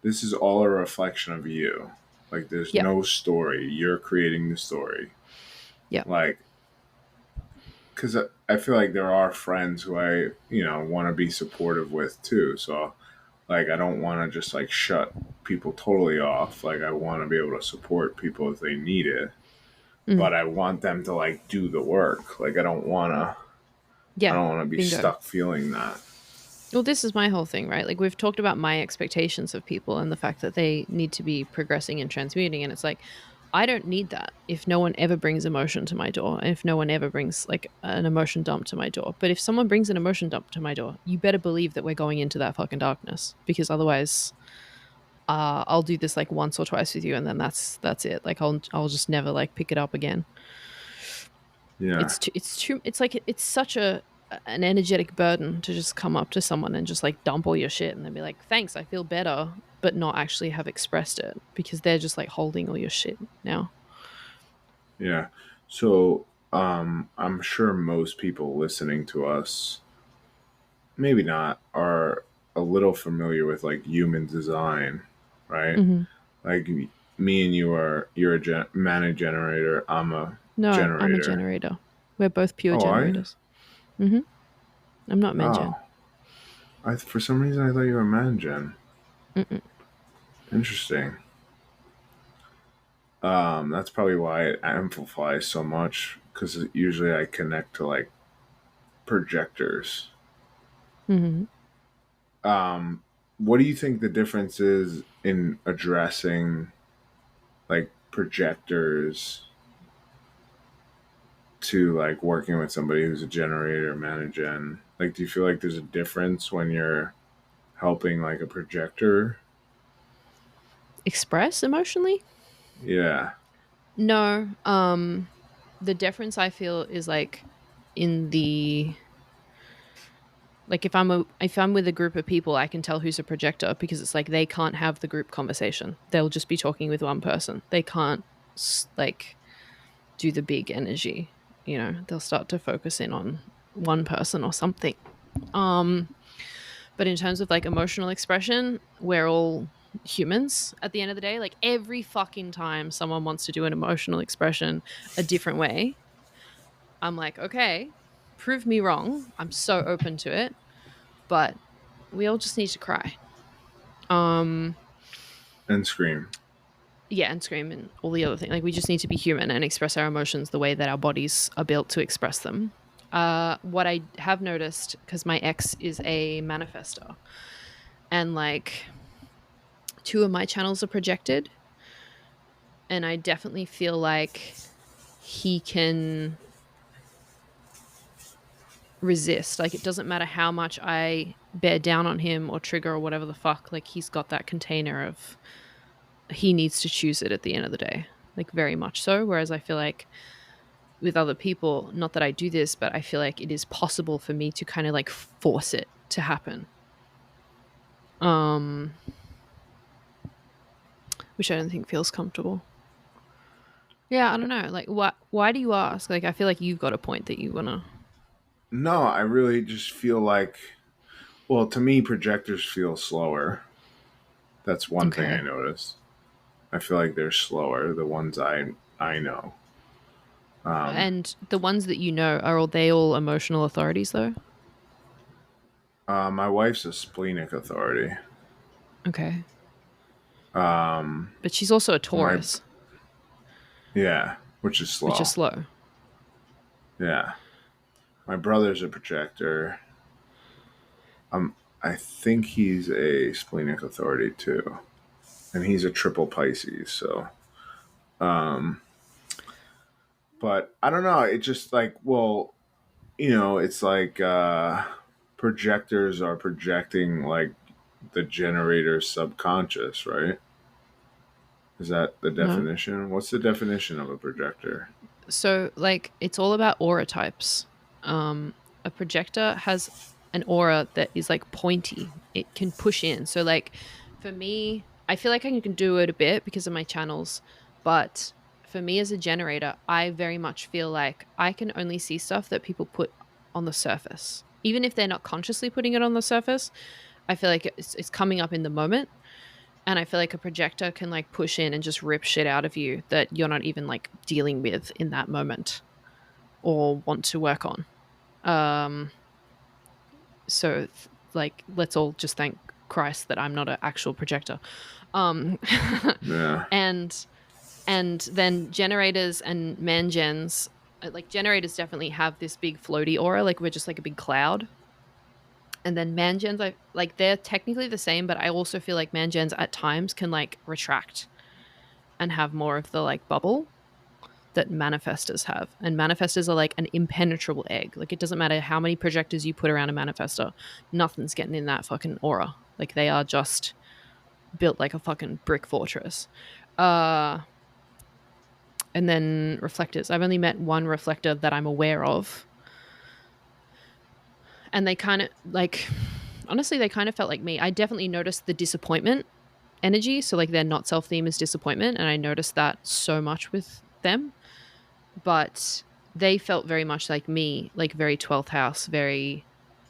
this is all a reflection of you. Like, there's yeah, no story. You're creating the story. yeah. Like, because I feel like there are friends who I, you know, want to be supportive with too. So, like, I don't want to just like shut people totally off. Like, I want to be able to support people if they need it, Mm, but I want them to like do the work. Like, I yeah, don't want to be bingo. stuck feeling that. Well, this is my whole thing, right? Like we've talked about my expectations of people and the fact that they need to be progressing and transmuting, and it's like I don't need that if no one ever brings emotion to my door, if no one ever brings like an emotion dump to my door. But if someone brings an emotion dump to my door, you better believe that we're going into that fucking darkness, because otherwise I'll do this like once or twice with you and then that's it. Like I'll just never like pick it up again. Yeah. It's like it's such a an energetic burden to just come up to someone and just like dump all your shit and then be like, thanks, I feel better, but not actually have expressed it because they're just like holding all your shit now. Yeah. So, I'm sure most people listening to us, maybe not, are a little familiar with like human design, right? Hmm. Like me and you are, you're a mana generator. I'm a No, I'm a generator. generator. We're both pure Oh, are you? generators. Hmm. I'm not Oh, men for some reason I thought you were man gen. gen. Interesting. That's probably why it amplifies so much because usually I connect to like projectors. Hmm. What do you think the difference is in addressing like projectors to like working with somebody who's a generator, managen? Like, do you feel like there's a difference when you're helping like a projector? Express emotionally? Yeah. No. The difference I feel is like in the like if I'm with a group of people, I can tell who's a projector because it's like they can't have the group conversation. They'll just be talking with one person. They can't like do the big energy. You know, they'll start to focus in on one person or something. Um, but in terms of like emotional expression, we're all humans at the end of the day. Like every fucking time someone wants to do an emotional expression a different way, I'm like, okay, prove me wrong. I'm so open to it, but we all just need to cry. Um, And scream. yeah, and scream and all the other things. Like we just need to be human and express our emotions the way that our bodies are built to express them. What I have noticed, because my ex is a manifester, and like two of my channels are projected, and I definitely feel like he can resist. Like it doesn't matter how much I bear down on him or trigger or whatever the fuck. Like he's got that container of he needs to choose it at the end of the day. Like very much so. Whereas I feel like with other people, not that I do this, but I feel like it is possible for me to kind of like force it to happen. Um, which I don't think feels comfortable. Yeah, I don't know. Like, why do you ask? Like, I feel like you've got a point that you wanna. No, I really just feel like, well, to me, projectors feel slower. That's one thing I Okay. noticed. I feel like they're slower, the ones I know. And the ones that you know, are all they all emotional authorities though? My wife's a splenic authority. Okay. Um, But she's also a my Taurus, Yeah, which is which is slow. slow. Yeah, my brother's a projector. I think he's a splenic authority too, and he's a triple Pisces. So, but I don't know. It just like, well, it's like projectors are projecting like the generator's subconscious, right? Is that the No? definition? What's the definition of a projector? So, like, it's all about aura types. A projector has an aura that is like pointy. It can push in. So, like, for me, I feel like I can do it a bit because of my channels, but for me as a generator, I very much feel like I can only see stuff that people put on the surface. Even if they're not consciously putting it on the surface, I feel like it's coming up in the moment. And I feel like a projector can like push in and just rip shit out of you that you're not even like dealing with in that moment or want to work on. Um, so like let's all just thank Christ that I'm not an actual projector. Um, Yeah, and then generators and man gens, like generators definitely have this big floaty aura, like we're just like a big cloud. And then man gens, I like they're technically the same, but I also feel like man gens at times can like retract and have more of the like bubble that manifestors have. And manifestors are like an impenetrable egg. Like it doesn't matter how many projectors you put around a manifestor, nothing's getting in that fucking aura. Like they are just built like a fucking brick fortress. Uh and then reflectors. I've only met one reflector that I'm aware of. And they kind of like honestly they kind of felt like me. I definitely noticed the disappointment energy. So like their not self theme is disappointment. And I noticed that so much with them. But they felt very much like me, like very 12th house, very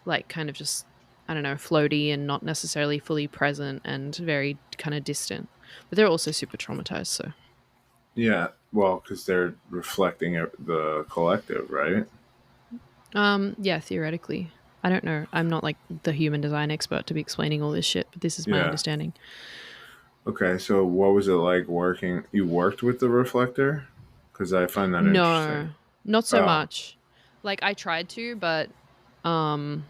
like kind of just, I don't know, floaty and not necessarily fully present and very kind of distant. But they're also super traumatized. So, yeah. Well, because they're reflecting the collective, right? yeah, theoretically. I don't know. I'm not like the human design expert to be explaining all this shit, but this is my Yeah. understanding. Okay, so what was it like working? You worked with the reflector? Because I find that interesting. No, not so Oh, much. Like I tried to, but um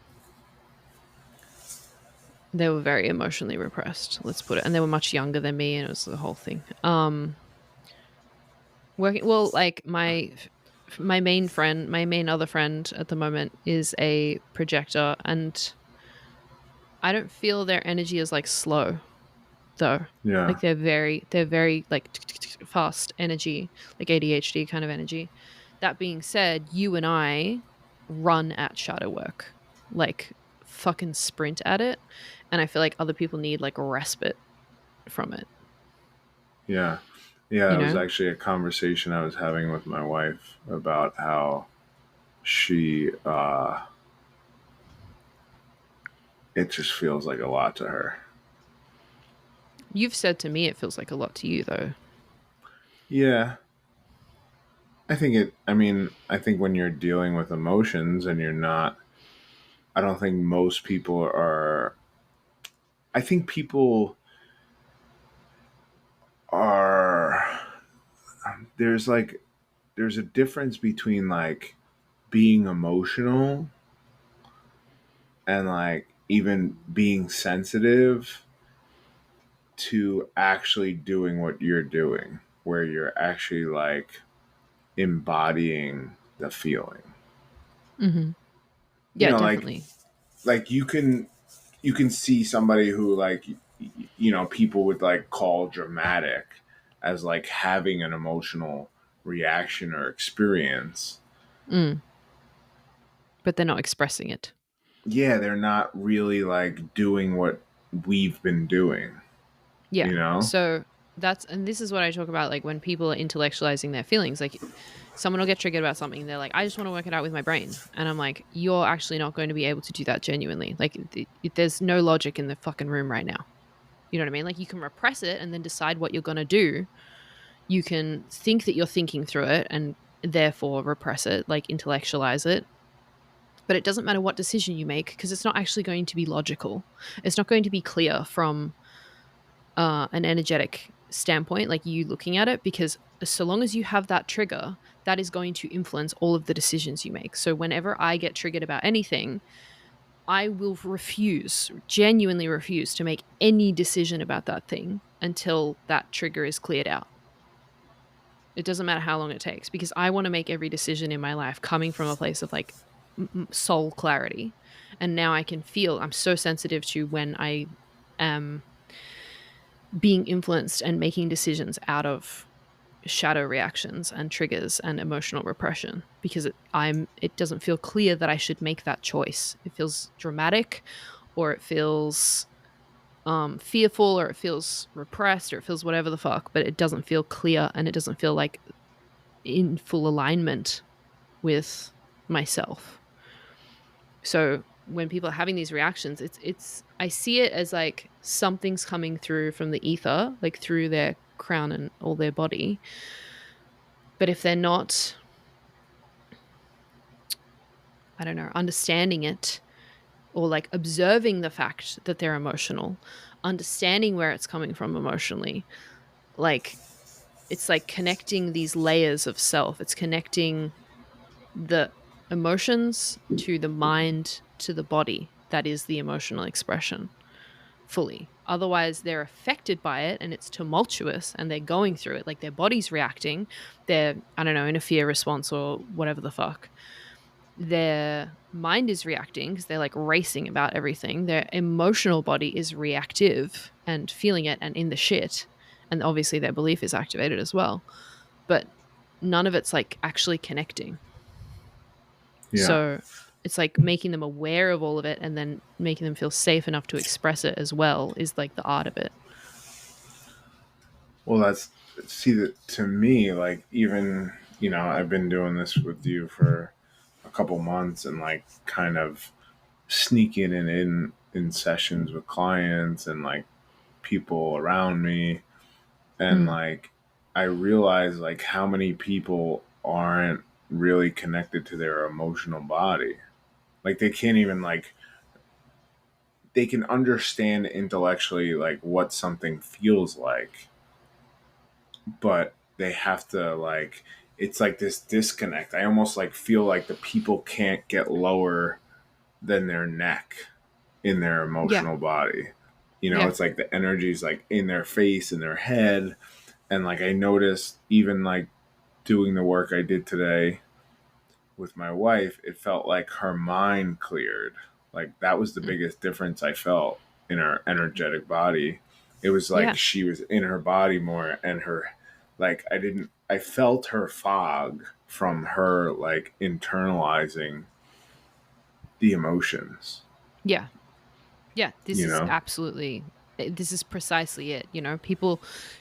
they were very emotionally repressed, let's put it. And they were much younger than me and it was the whole thing. Working well, like my main friend, my main other friend at the moment is a projector and I don't feel their energy is like slow though. yeah, Like they're very like fast energy, like ADHD kind of energy. That being said, you and I run at shadow work. Like fucking sprint at it. And I feel like other people need like respite from it, yeah, yeah. you That was know? actually a conversation I was having with my wife about how she, it just feels like a lot to her. You've said to me it feels like a lot to you though. Yeah, I think it, I mean, I think when you're dealing with emotions and you're not, I don't think most people are, I think people are, there's like, there's a difference between like being emotional and like even being sensitive to actually doing what you're doing, where you're actually like embodying the feeling. Mhm. You Yeah, know, definitely. like you can see somebody who like people would like call dramatic as like having an emotional reaction or experience. Mm. But they're not expressing it. Yeah, they're not really like doing what we've been doing, Yeah. you know? So And this is what I talk about, like when people are intellectualizing their feelings. Like someone will get triggered about something, they're like, I just want to work it out with my brain, and I'm like, you're actually not going to be able to do that genuinely. Like there's no logic in the fucking room right now. You know what I mean? Like you can repress it and then decide what you're going to do. You can think that you're thinking through it and therefore repress it, like intellectualize it. But it doesn't matter what decision you make because it's not actually going to be logical. It's not going to be clear from an energetic standpoint, like you looking at it, because so long as you have that trigger, that is going to influence all of the decisions you make. So whenever I get triggered about anything, I will refuse, genuinely refuse to make any decision about that thing until that trigger is cleared out. It doesn't matter how long it takes because I want to make every decision in my life coming from a place of like soul clarity. And now I can feel, I'm so sensitive to when I am being influenced and making decisions out of shadow reactions and triggers and emotional repression because it doesn't feel clear that I should make that choice. It feels dramatic, or it feels fearful, or it feels repressed, or it feels whatever the fuck, but it doesn't feel clear and it doesn't feel like in full alignment with myself. So when people are having these reactions, it's I see it as like something's coming through from the ether, like through their crown and all their body. But if they're not, I don't know, understanding it, or like observing the fact that they're emotional, understanding where it's coming from emotionally, like it's like connecting these layers of self. It's connecting the emotions to the mind to the body. That is the emotional expression fully. Otherwise, they're affected by it and it's tumultuous and they're going through it. Like their body's reacting. They're, I don't know, in a fear response or whatever the fuck. Their mind is reacting because they're like racing about everything. Their emotional body is reactive and feeling it and in the shit. And obviously their belief is activated as well. But none of it's like actually connecting. Yeah. So it's like making them aware of all of it and then making them feel safe enough to express it as well is like the art of it. Well, that's see that to me, like even I've been doing this with you for a couple months and like kind of sneaking it in sessions with clients and like people around me, and Mm. like I realize like how many people aren't really connected to their emotional body. Like they can't even like they can understand intellectually like what something feels like, but they have to like it's like this disconnect. I almost like feel like the people can't get lower than their neck in their Yeah. emotional body. Yeah. It's like the energy's like in their face, in their head. And like I noticed even like doing the work I did today with my wife, it felt like her mind cleared. Like that was the Mm. biggest difference I felt in her energetic body. It was like Yeah. she was in her body more, and her like I felt her fog from her like internalizing the emotions, Yeah. Yeah. you know? This is precisely it. You know, people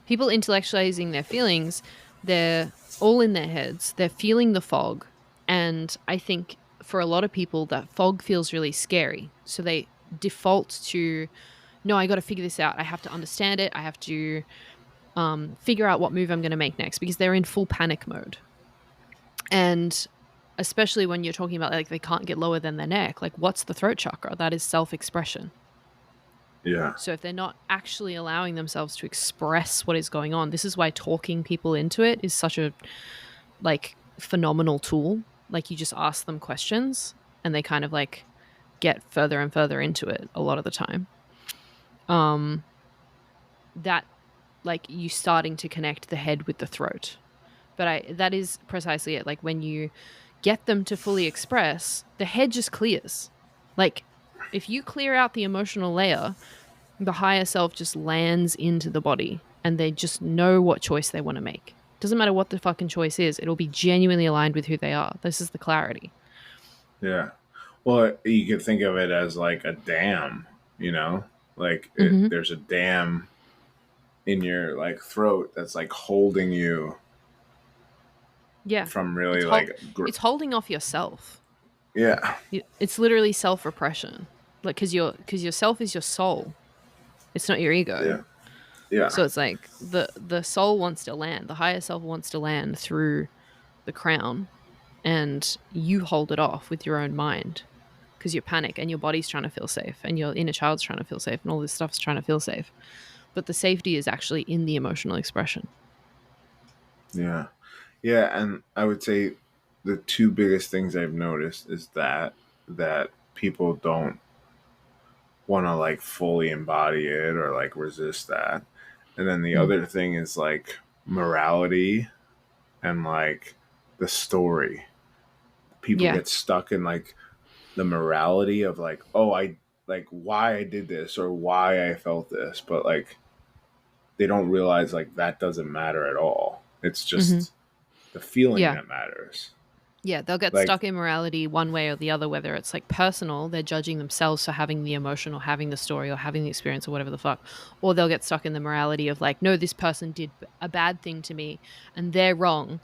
intellectualizing their feelings, they're all in their heads. They're feeling the fog. And I think for a lot of people that fog feels really scary. So they default to, no, I got to figure this out. I have to understand it. I have to figure out what move I'm going to make next because they're in full panic mode. And especially when you're talking about like they can't get lower than their neck, like what's the throat chakra? That is self expression. Yeah. So if they're not actually allowing themselves to express what is going on, this is why talking people into it is such a like phenomenal tool. Like you just ask them questions and they kind of like get further and further into it a lot of the time. Um that like you starting to connect the head with the throat. But I that is precisely it. Like when you get them to fully express, the head just clears. Like if you clear out the emotional layer, the higher self just lands into the body and they just know what choice they want to make. Doesn't matter what the fucking choice is, it'll be genuinely aligned with who they are. This is the clarity. Yeah. Well, you could think of it as like a dam, you know? Like Mm-hmm. there's a dam in your like throat that's like holding you Yeah. from It's really hold like it's holding off yourself. yeah, It's literally self-repression. Like cuz your self is your soul. It's not your ego. yeah, yeah, So it's like the soul wants to land. The higher self wants to land through the crown, and you hold it off with your own mind because you're panic and your body's trying to feel safe and your inner child's trying to feel safe and all this stuff's trying to feel safe. But the safety is actually in the emotional expression. yeah, yeah. And I would say the two biggest things I've noticed is that people don't want to like fully embody it or like resist that. And then the Mm. other thing is like morality and like the story. People Yeah. get stuck in like the morality of like, oh, I like why I did this or why I felt this, but like they don't realize like that doesn't matter at all. It's Hmm. just the feeling Yeah. that matters. Yeah, they'll get Like, stuck in morality one way or the other, whether it's like personal, they're judging themselves for having the emotion or having the story or having the experience or whatever the fuck. Or they'll get stuck in the morality of like, no, this person did a bad thing to me and they're wrong.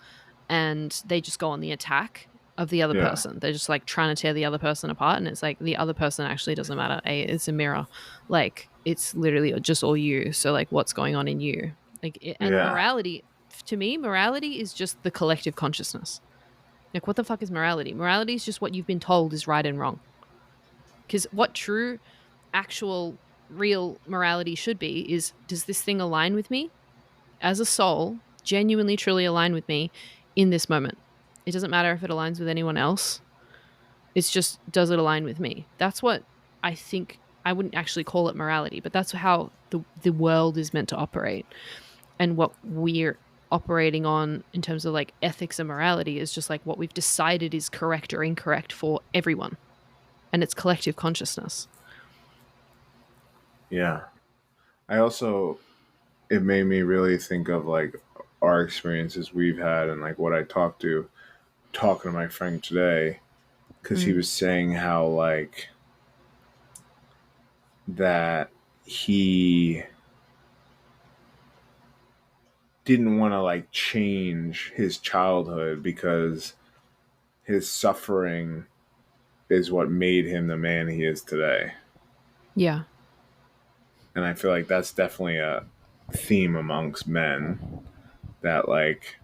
And they just go on the attack of the other yeah, person. They're just like trying to tear the other person apart. And it's like the other person actually doesn't matter. It's a mirror. Like it's literally just all you. So, like, what's going on in you? And yeah, morality, to me, morality is just the collective consciousness. Like, what the fuck is morality? Morality is just what you've been told is right and wrong. Because what true, actual, real morality should be is, does this thing align with me as a soul, genuinely, truly align with me in this moment? It doesn't matter if it aligns with anyone else. It's just, does it align with me? That's what I think. I wouldn't actually call it morality, but that's how the world is meant to operate. And what we're operating on in terms of like ethics and morality is just like what we've decided is correct or incorrect for everyone, and it's collective consciousness. yeah. I also it made me really think of like our experiences we've had and like what I talking to my friend today because he Mm. was saying how like that he didn't want to like change his childhood because his suffering is what made him the man he is today. Yeah. And I feel like that's definitely a theme amongst men that like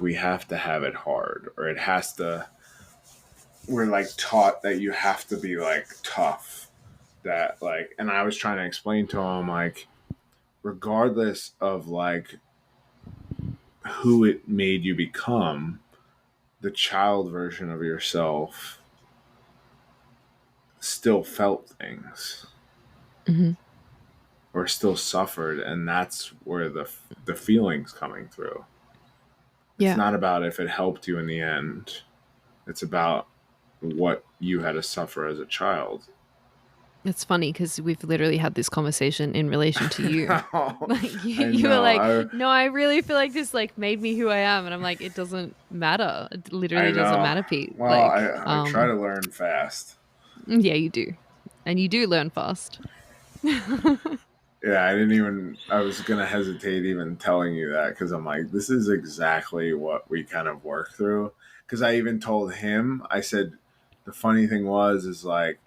we have to have it hard or it has to we're like taught that you have to be like tough that like and I was trying to explain to him like regardless of like who it made you become the child version of yourself still felt things Hmm. or still suffered and that's where the feelings coming through. It's Yeah. not about if it helped you in the end. It's about what you had to suffer as a child. It's funny because we've literally had this conversation in relation to I you. know. Like I you were like, know. no, I really feel like this like made me who I am, and I'm like, it doesn't matter. It I literally doesn't know. matter, Pete. Well, Like, I try to learn fast. yeah, you do, and you do learn fast. Yeah, I didn't even. I was gonna hesitate even telling you that because I'm like, this is exactly what we kind of work through. Because I even told him, I said, the funny thing was, is like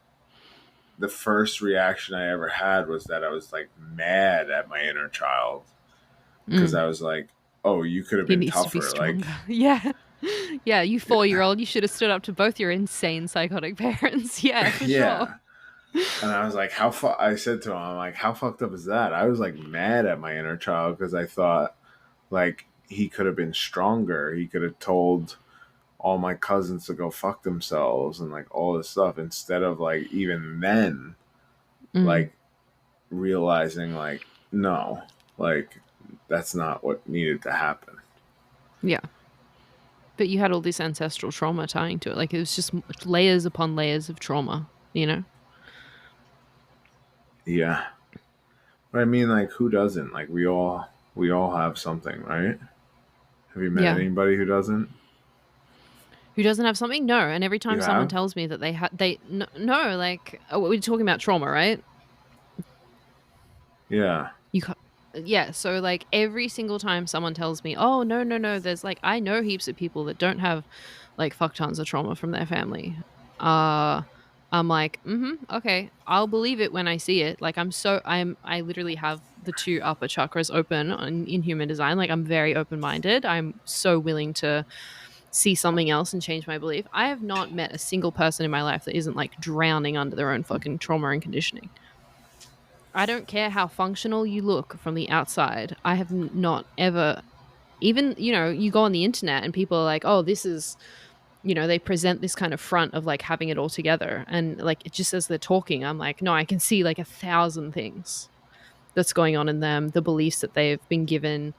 the first reaction I ever had was that I was like mad at my inner child because Mm. I was like, oh, you could have He been needs to be tougher. Like, stronger. Yeah. Yeah, you yeah, 4-year-old, you should have stood up to both your insane psychotic parents. Yeah, for sure. yeah. And I was like, I said to him, I'm like, how fucked up is that? I was like mad at my inner child because I thought like he could have been stronger. He could have told all my cousins to go fuck themselves and like all this stuff instead of like even then Mm. like realizing like no, like that's not what needed to happen. Yeah. But you had all this ancestral trauma tying to it. Like it was just layers upon layers of trauma, you know? Yeah. But I mean like who doesn't? Like we all have something, right? Have you met Yeah. anybody who doesn't? Who doesn't have something? No. And every You time someone have? tells me that they no, like, we're talking about trauma, right? Yeah. You yeah, so like every single time someone tells me, "Oh, no, no, no," there's like I know heaps of people that don't have like fuck tons of trauma from their family. Uh I'm like, okay, I'll believe it when I see it. Like I literally have the two upper chakras open in human design. Like I'm very open-minded. I'm so willing to see something else and change my belief. I have not met a single person in my life that isn't like drowning under their own fucking trauma and conditioning. I don't care how functional you look from the outside. I have not ever, even, you go on the internet and people are like, oh, this is, they present this kind of front of like having it all together. And like, it just as they're talking, I'm like, no, I can see like 1,000 things that's going on in them, the beliefs that they've been given,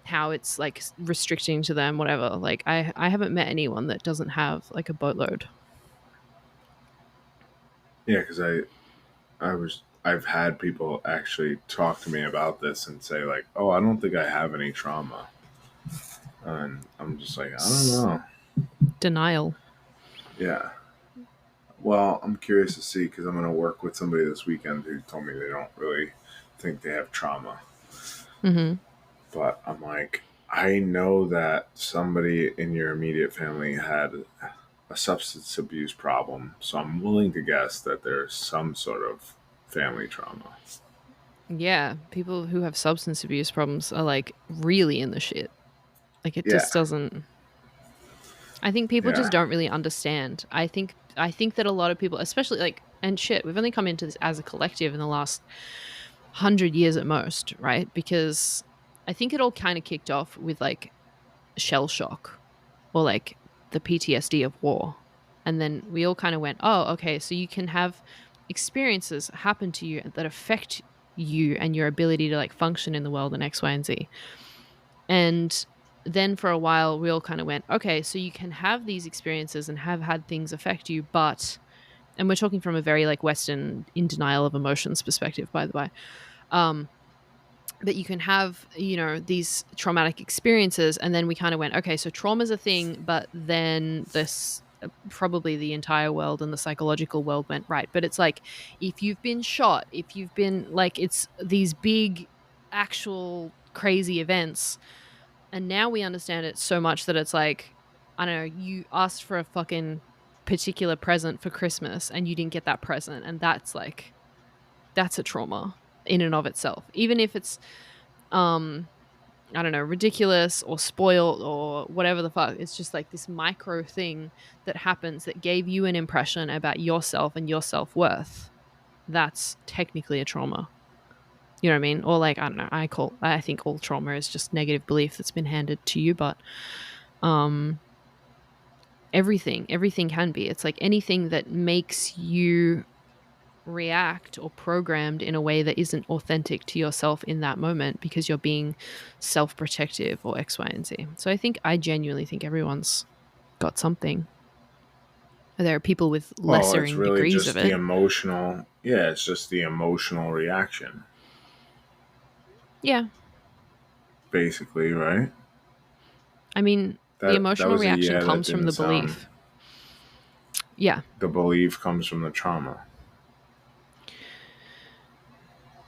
how it's like restricting to them, whatever. Like, I haven't met anyone that doesn't have like a boatload. Yeah, because I've had people actually talk to me about this and say like, "Oh, I don't think I have any trauma," and I'm just like, I don't S- know. Denial. Yeah. Well, I'm curious to see because I'm going to work with somebody this weekend who told me they don't really think they have trauma. Hmm. But I'm like, I know that somebody in your immediate family had a substance abuse problem, so I'm willing to guess that there's some sort of family trauma. Yeah, people who have substance abuse problems are like really in the shit. Like it Yeah, just doesn't. I think people just yeah. don't really understand. I think that a lot of people, especially like and shit, we've only come into this as a collective in the last 100 years at most, right? Because I think it all kind of kicked off with like shell shock or like the PTSD of war. And then we all kind of went, oh, okay, so you can have experiences happen to you that affect you and your ability to like function in the world and X, Y, and Z. And then for a while, we all kind of went, okay, so you can have these experiences and have had things affect you, but, and we're talking from a very like Western in denial of emotions perspective, by the way. Um, but you can have, these traumatic experiences. And then we kind of went, okay, so trauma's a thing, but then this, probably the entire world and the psychological world went, right. But it's like, if you've been shot, if you've been like, it's these big, actual crazy events, and now we understand it so much that it's like, I don't know, you asked for a fucking particular present for Christmas and you didn't get that present. And that's like, that's a trauma in and of itself. Even if it's, um, I don't know, ridiculous or spoiled or whatever the fuck. It's just like this micro thing that happens that gave you an impression about yourself and your self worth. That's technically a trauma. You know what I mean? Or like, I don't know, I think all trauma is just negative belief that's been handed to you, but um everything can be. It's like anything that makes you react or programmed in a way that isn't authentic to yourself in that moment because you're being self-protective or X, Y, and Z. So I genuinely think everyone's got something. There are people with Well, it's lessering really degrees of just the it. emotional. Yeah, it's just the emotional reaction, Yeah. basically, right? I mean, the That emotional was a reaction yeah. That comes from didn't the sound. belief. Yeah. The belief comes from the trauma.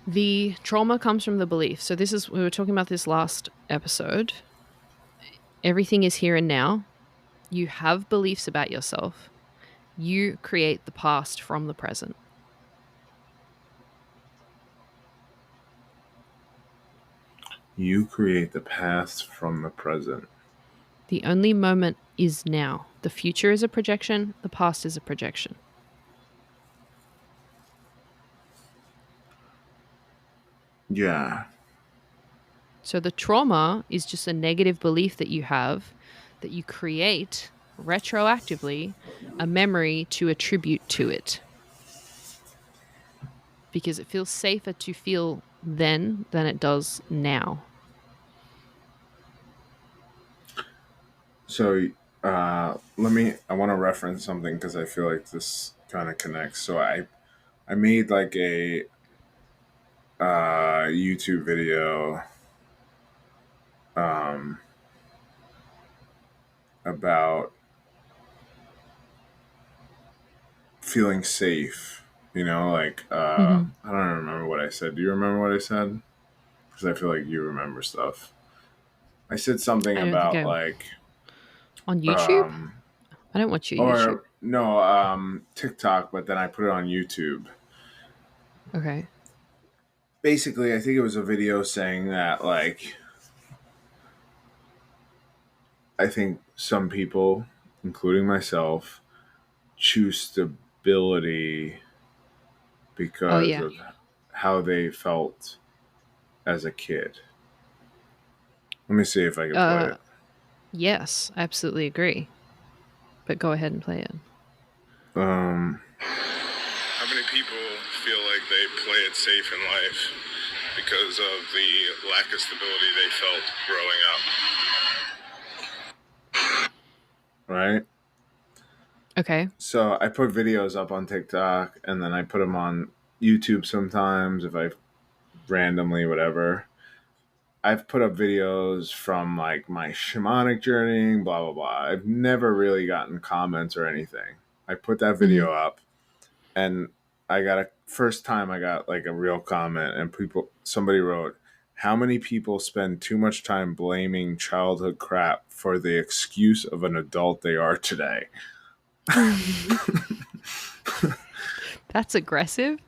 The trauma comes from the belief. So we were talking about this last episode. Everything is here and now. You have beliefs about yourself. You create the past from the present. You create the past from the present. The only moment is now. The future is a projection, the past is a projection. Yeah. So the trauma is just a negative belief that you have that you create retroactively a memory to attribute to it because it feels safer to feel then than it does now. So, let me. I want to reference something because I feel like this kind of connects. So I made like a YouTube video um, about feeling safe. You know, like Mm-hmm. I don't remember what I said. Do you remember what I said? Because I feel like you remember stuff. I said something I don't think about I'm like on YouTube. um I don't watch your YouTube. or no, TikTok, but then I put it on YouTube. Okay. Basically, I think it was a video saying that like I think some people, including myself, choose stability Oh because yeah. of how they felt as a kid. Let me see if I can play Uh it. yes, I absolutely agree. But go ahead and play it. How many people feel like they play it safe in life because of the lack of stability they felt growing up? Right? Okay. So I put videos up on TikTok and then I put them on YouTube sometimes if I randomly, whatever. I've put up videos from like my shamanic journey, blah, blah, blah. I've never really gotten comments or anything. I put that Mm-hmm. video up and I got a first time I got like a real comment and somebody wrote, how many people spend too much time blaming childhood crap for the excuse of an adult they are today? That's aggressive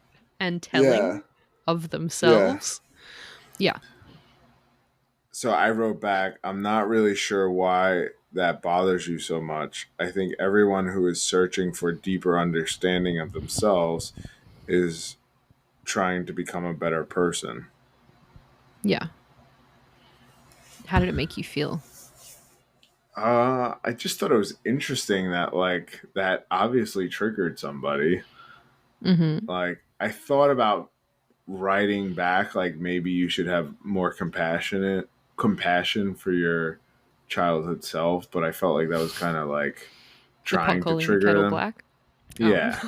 and Yeah. telling of Yeah. themselves. Yeah. So I wrote back, I'm not really sure why that bothers you so much. I think everyone who is searching for deeper understanding of themselves is trying to become a better person. Yeah. How did it make you feel? I just thought it was interesting that like that obviously triggered somebody. Mm-hmm. Like I thought about writing back like maybe you should have more compassion for your childhood self, but I felt like that was kind of like The pot trying to calling the trigger kettle them. black. Oh. Yeah.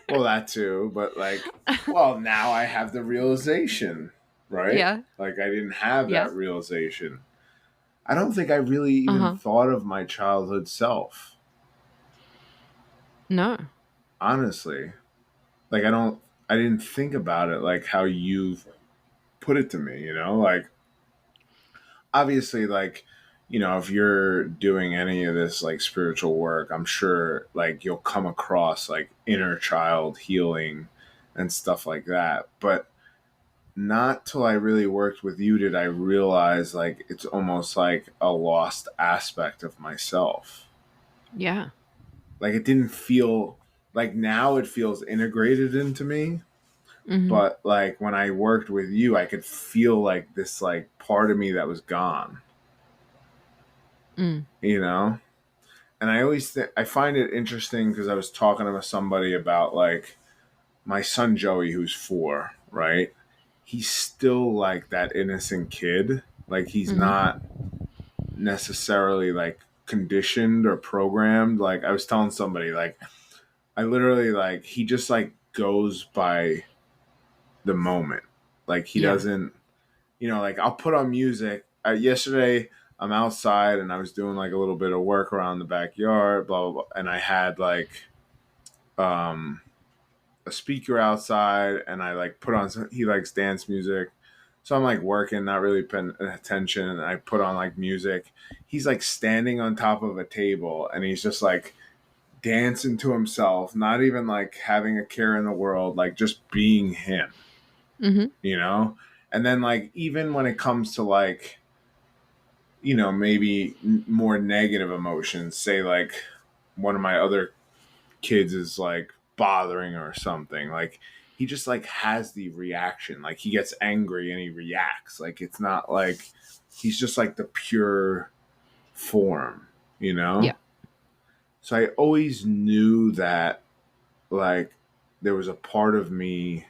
Well, that too, but like, well, now I have the realization, right? Yeah. Like, I didn't have Yeah. that realization. I don't think I really even Uh-huh. thought of my childhood self, No. honestly. Like, I didn't think about it like how you've put it to me, you know? Like, obviously, like, you know, if you're doing any of this like spiritual work, I'm sure like you'll come across like inner child healing and stuff like that. But not till I really worked with you did I realize like it's almost like a lost aspect of myself. Yeah. Like it didn't feel like now it feels integrated into me, Mm-hmm. but like when I worked with you, I could feel like this like part of me that was gone, Mm. you know? And I always I find it interesting because I was talking to somebody about like my son Joey who's 4, right? He's still like that innocent kid. Like he's Mm-hmm. not necessarily like conditioned or programmed. Like I was telling somebody, like I literally like he just like goes by the moment. Like he Yeah. doesn't, you know, like I'll put on music. Yesterday I'm outside and I was doing like a little bit of work around the backyard, blah blah blah, and I had like um a speaker outside and I like put on he likes dance music. So I'm like working, not really paying attention, and I put on like music. He's like standing on top of a table and he's just like dancing to himself, not even like having a care in the world, like just being him, Mm-hmm. you know? And then like even when it comes to like, you know, maybe more negative emotions, say like one of my other kids is like bothering or something, like he just like has the reaction, like he gets angry and he reacts, like it's not like he's just like the pure form, you know? Yeah. So I always knew that like there was a part of me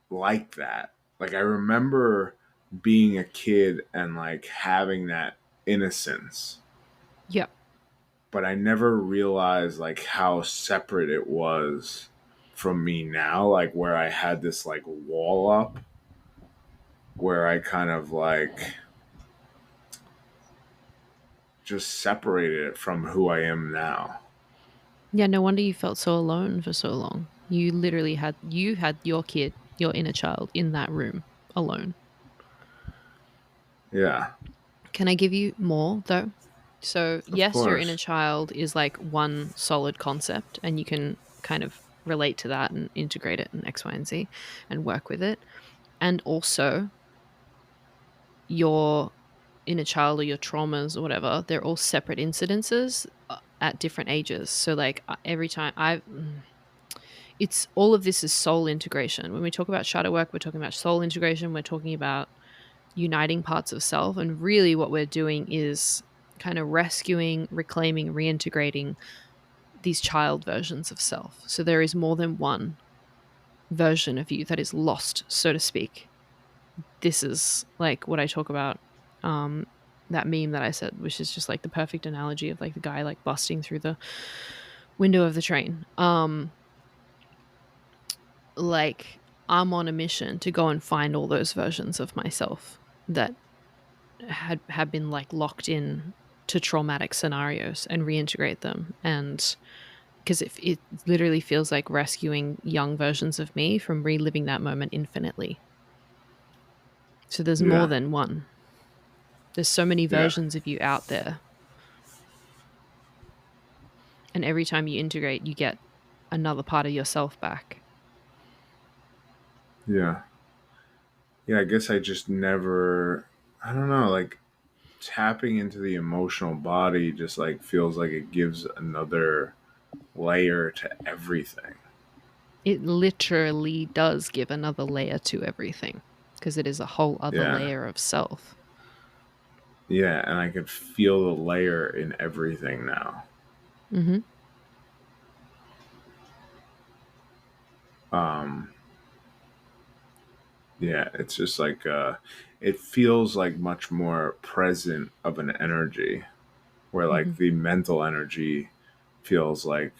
like that. Like I remember being a kid and like having that innocence, Yeah. but I never realized like how separate it was from me now, like where I had this like wall up where I kind of like just separated it from who I am now. Yeah, no wonder you felt so alone for so long. You literally had your kid, your inner child in that room alone. Yeah, Can I give you more though? So, of yes, your inner course. child is like one solid concept and you can kind of relate to that and integrate it in X, Y, and Z and work with it. And also your inner child or your traumas or whatever, they're all separate incidences at different ages. So like every time it's all of this is soul integration. When we talk about shadow work, we're talking about soul integration, we're talking about uniting parts of self, and really what we're doing is kind of rescuing, reclaiming, reintegrating these child versions of self. So there is more than one version of you that is lost, so to speak. This is like what I talk about, um that meme that I said, which is just like the perfect analogy of like the guy like busting through the window of the train. Like I'm on a mission to go and find all those versions of myself that had been like locked in to traumatic scenarios and reintegrate them. And because it literally feels like rescuing young versions of me from reliving that moment infinitely. So there's more Yeah, than one. There's so many yeah, versions of you out there. And every time you integrate, you get another part of yourself back. yeah, yeah. I guess I just never. I don't know. Like tapping into the emotional body just like feels like it gives another layer to everything. It literally does give another layer to everything because it is a whole other Yeah, layer of self. yeah, and I could feel the layer in everything now. Mm-hmm. Um, yeah, it's just like it feels like much more present of an energy, where Mm-hmm. like the mental energy feels like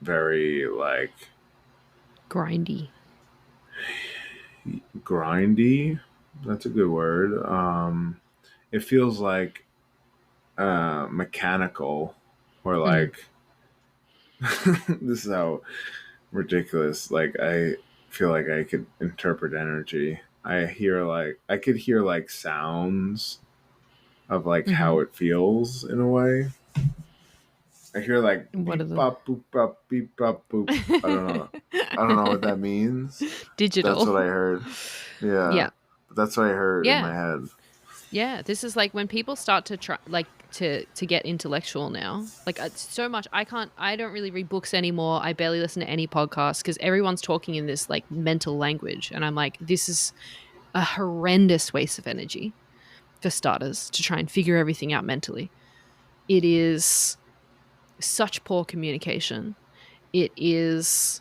very like Grindy. grindy. That's a good word. It feels like mechanical, or Mm-hmm. like this is how ridiculous. Like I feel like I could interpret energy. I could hear like sounds of like Mm-hmm. how it feels in a way. I hear like What are beep the bop boop bop beep bop boop. I don't know. I don't know what that means. That's digital? what I heard. Yeah, Yeah. but that's what I heard in my Yeah. head. Yeah, this is like when people start to try like to get intellectual now. Like so much I don't really read books anymore. I barely listen to any podcasts cuz everyone's talking in this like mental language and I'm like this is a horrendous waste of energy for starters to try and figure everything out mentally. It is such poor communication. It is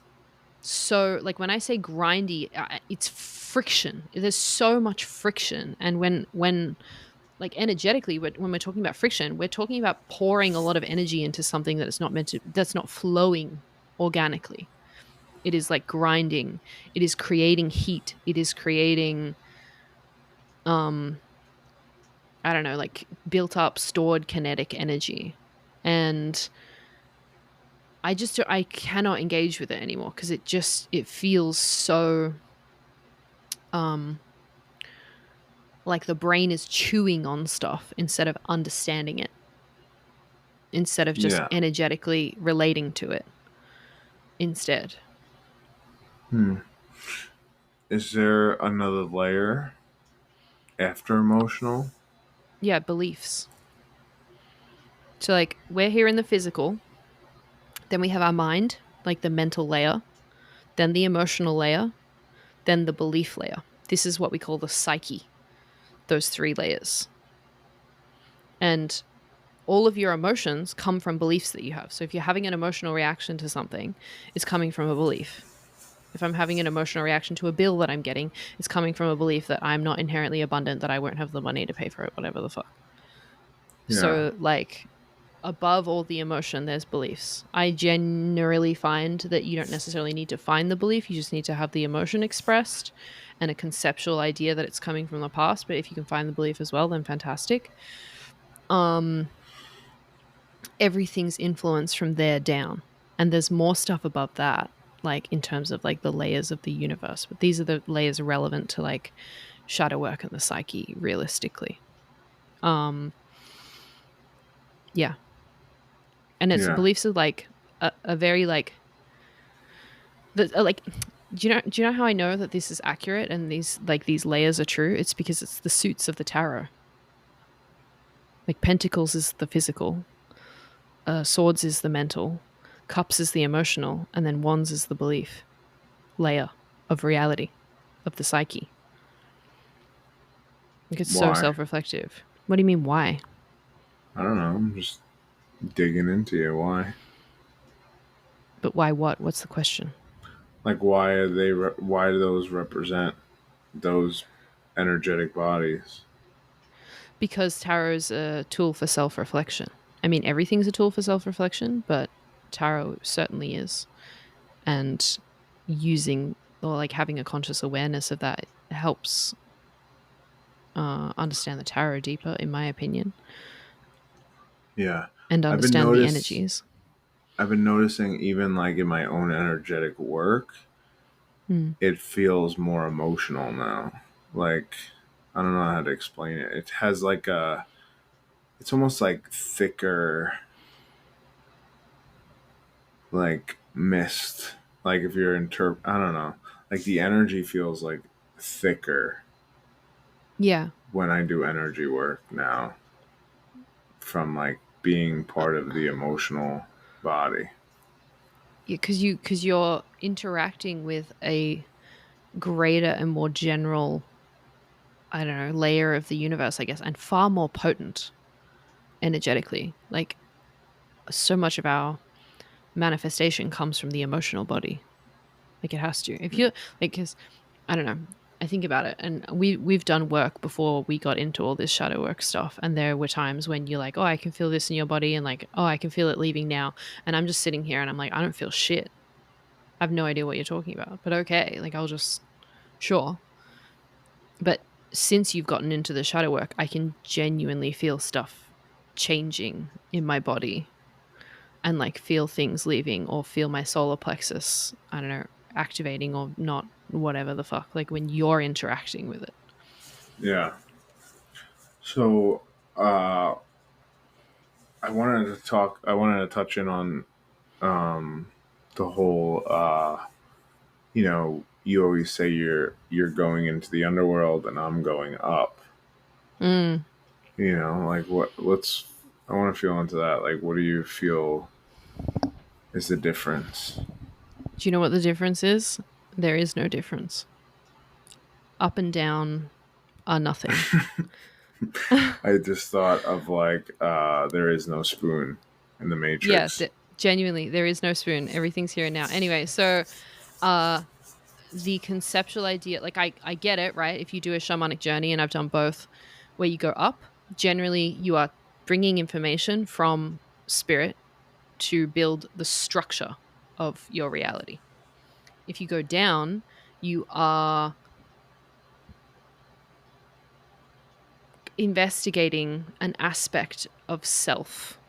so like when I say grindy, it's friction. There's so much friction, and when like energetically, when we're talking about friction, we're talking about pouring a lot of energy into something that is not meant to, that's not flowing organically. It is like grinding. It is creating heat. It is creating, um, I don't know, like built up, stored kinetic energy, and I cannot engage with it anymore because it feels so um like the brain is chewing on stuff instead of understanding it, instead of just Yeah. energetically relating to it instead. Hmm. Is there another layer after emotional? Yeah, beliefs. So like we're here in the physical, then we have our mind, like the mental layer, then the emotional layer, then the belief layer. This is what we call the psyche, those three layers. And all of your emotions come from beliefs that you have. So if you're having an emotional reaction to something, it's coming from a belief. If I'm having an emotional reaction to a bill that I'm getting, it's coming from a belief that I'm not inherently abundant, that I won't have the money to pay for it, whatever the fuck. Yeah. So, like, above all the emotion, there's beliefs. I generally find that you don't necessarily need to find the belief, you just need to have the emotion expressed and a conceptual idea that it's coming from the past. But if you can find the belief as well, then fantastic. Um, Everything's influenced from there down. And there's more stuff above that, like in terms of like the layers of the universe. But these are the layers relevant to like shadow work and the psyche realistically. Um yeah. And its Yeah. beliefs are like a very like like do you know how I know that this is accurate and these layers are true? It's because it's the suits of the tarot. Like pentacles is the physical, swords is the mental, cups is the emotional, and then wands is the belief layer of reality of the psyche. Like it's so Why? self-reflective. What do you mean why? I don't know. I'm just digging into you. Why? But why what? What's the question? Like, why are they? Why do those represent those energetic bodies? Because tarot's a tool for self-reflection. I mean, everything's a tool for self-reflection, but tarot certainly is. And using or like having a conscious awareness of that helps understand the tarot deeper, in my opinion, Yeah, and I've been understand the notice. energies. I've been noticing even like in my own energetic work, Mm. it feels more emotional now. Like, I don't know how to explain it. It has like a. It's almost like thicker, like mist. Like if you're I don't know. Like the energy feels like thicker Yeah, when I do energy work now from like being part of the emotional body. because you're interacting with a greater and more general, I don't know, layer of the universe, I guess, and far more potent energetically. Like so much of our manifestation comes from the emotional body. Like it has to. If you're like, because I don't know, I think about it, and we've done work before we got into all this shadow work stuff, and there were times when you're like, oh, I can feel this in your body, and like, oh, I can feel it leaving now, and I'm just sitting here, and I'm like, I don't feel shit. I have no idea what you're talking about, but okay, like I'll just sure. But since you've gotten into the shadow work, I can genuinely feel stuff changing in my body and like feel things leaving or feel my solar plexus, I don't know, activating or not, whatever the fuck, like when you're interacting with it. Yeah. So uh, I wanted to talk. I wanted to touch in on um, the whole. You always say you're going into the underworld and I'm going up. Mm. Like what's I want to feel into that. Like, what do you feel is the difference? Do you know what the difference is? There is no difference. Up and down are nothing. I just thought of like there is no spoon in the Yeah, Matrix. genuinely, there is no spoon. Everything's here and now. Anyway, so uh, the conceptual idea, like I get it, right? If you do a shamanic journey, and I've done both, where you go up, generally you are bringing information from spirit to build the structure of your reality. If you go down, you are investigating an aspect of self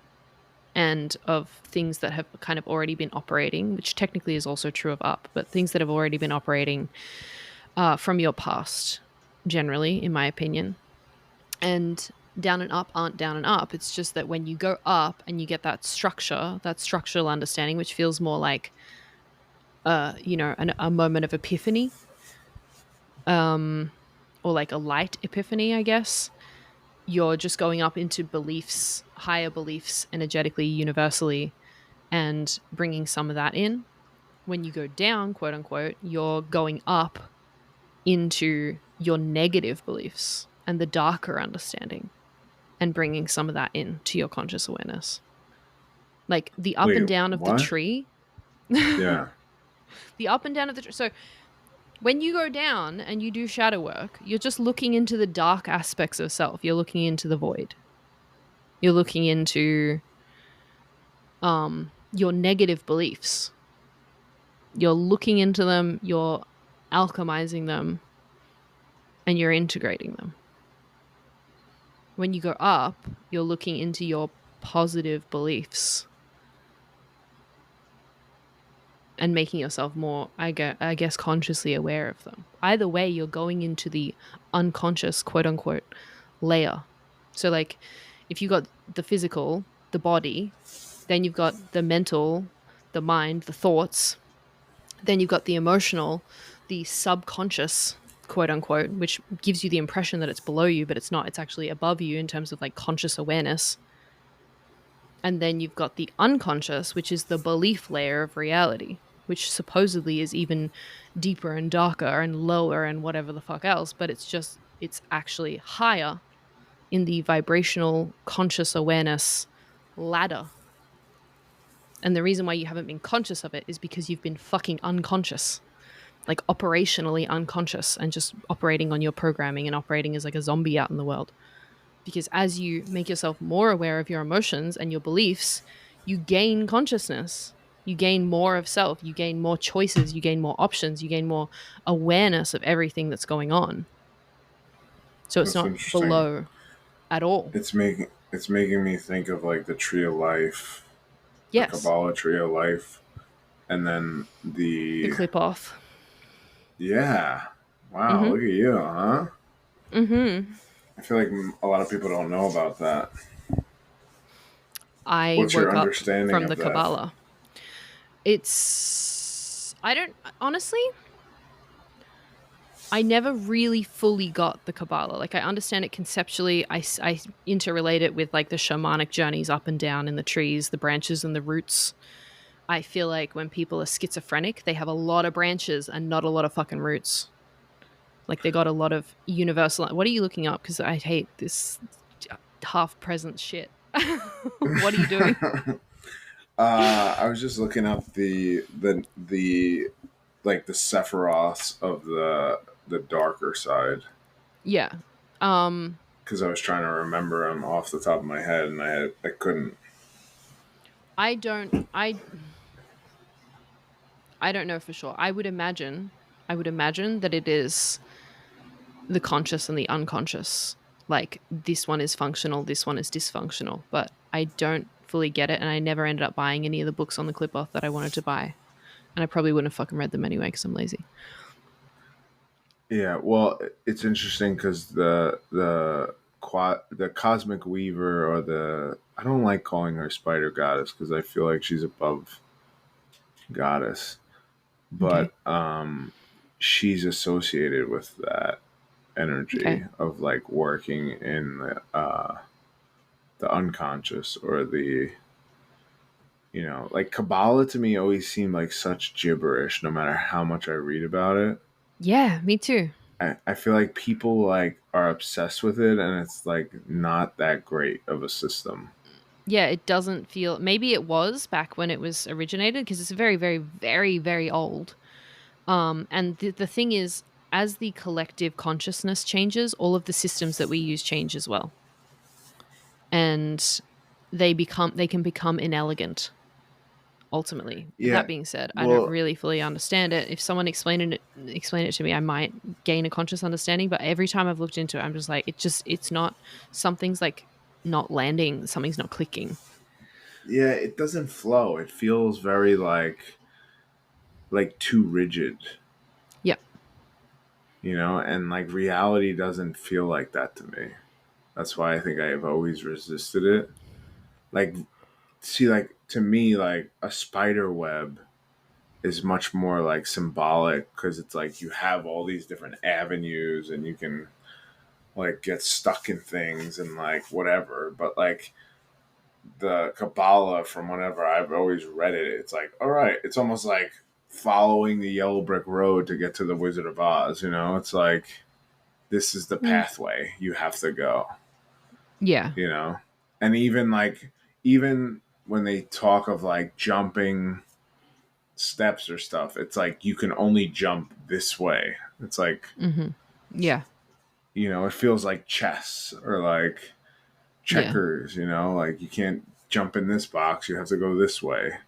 and of things that have kind of already been operating, which technically is also true of up, but things that have already been operating from your past, generally, in my opinion. And down and up aren't down and up. It's just that when you go up and you get that structure, that structural understanding, which feels more like, a moment of epiphany, or like a light epiphany, I guess. You're just going up into beliefs, higher beliefs, energetically, universally, and bringing some of that in. When you go down, quote unquote, you're going up into your negative beliefs and the darker understanding and bringing some of that in to your conscious awareness. Like the up Wait, and down of the what? tree, Yeah. the up and down of the tree. So when you go down and you do shadow work, you're just looking into the dark aspects of self. You're looking into the void. You're looking into your negative beliefs. You're looking into them, you're alchemizing them, and you're integrating them. When you go up, you're looking into your positive beliefs and making yourself more, I guess, consciously aware of them. Either way, you're going into the unconscious, quote unquote, layer. So, like, if you got the physical, the body, then you've got the mental, the mind, the thoughts, then you've got the emotional, the subconscious, quote unquote, which gives you the impression that it's below you, but it's not. It's actually above you in terms of like conscious awareness. And then you've got the unconscious, which is the belief layer of reality, which supposedly is even deeper and darker and lower and whatever the fuck else. But it's actually higher in the vibrational conscious awareness ladder. And the reason why you haven't been conscious of it is because you've been fucking unconscious, like operationally unconscious and just operating on your programming and operating as like a zombie out in the world. Because as you make yourself more aware of your emotions and your beliefs, you gain consciousness. You gain more of self. You gain more choices. You gain more options. You gain more awareness of everything that's going on. So it's That's not interesting. below at all. It's making me think of like the tree of life, the Yes, Kabbalah tree of life, and then the the Qlippoth. yeah. Wow, Mm-hmm. look at you, huh? Mm-hmm. I feel like a lot of people don't know about that. I What's your woke up understanding from of the that? Kabbalah. I don't, honestly, I never really fully got the Kabbalah. Like, I understand it conceptually. I interrelate it with like the shamanic journeys up and down in the trees, the branches and the roots. I feel like when people are schizophrenic, they have a lot of branches and not a lot of fucking roots. Like, they got a lot of universal. What are you looking up? Because I hate this half present shit. What are you doing? I was just looking up the like the Sephiroths of the darker side Yeah. Um, because I was trying to remember them off the top of my head and I couldn't. I don't. I don't know for sure. I would imagine that it is the conscious and the unconscious. Like, this one is functional, this one is dysfunctional, but I don't fully get it, and I never ended up buying any of the books on the Clipoff that I wanted to buy, and I probably wouldn't have fucking read them anyway because I'm lazy. Yeah, well, it's interesting because the cosmic weaver or the I don't like calling her spider goddess because I feel like she's above goddess, Okay. but she's associated with that Okay. energy of like working in the unconscious or the like Kabbalah to me always seemed like such gibberish no matter how much I read about it. Yeah, me too. I feel like people like are obsessed with it and it's like not that great of a system. Yeah, it doesn't feel. Maybe it was back when it was originated because it's very, very, very, very old. And the thing is, as the collective consciousness changes, all of the systems that we use change as well, and they can become inelegant ultimately. That Yeah. being said, I don't Well, really fully understand it. If someone explained it to me, I might gain a conscious understanding. But every time I've looked into it, I'm just like, it's not. Something's like not landing. Something's not clicking. yeah, it doesn't flow. It feels very like too rigid, Yep. and like reality doesn't feel like that to me. That's why I think I have always resisted it. Like see like to me like a spider web is much more like symbolic because it's like you have all these different avenues and you can like get stuck in things and like whatever. But like the Kabbalah, from whenever I've always read it, it's like, all right, it's almost like following the yellow brick road to get to the Wizard of Oz. It's like this is the Mm. pathway you have to go. Yeah. You know, and even when they talk of like jumping steps or stuff, it's like you can only jump this way. It's like Mm-hmm. Yeah. it feels like chess or like Yeah. checkers. Like you can't jump in this box. You have to go this way.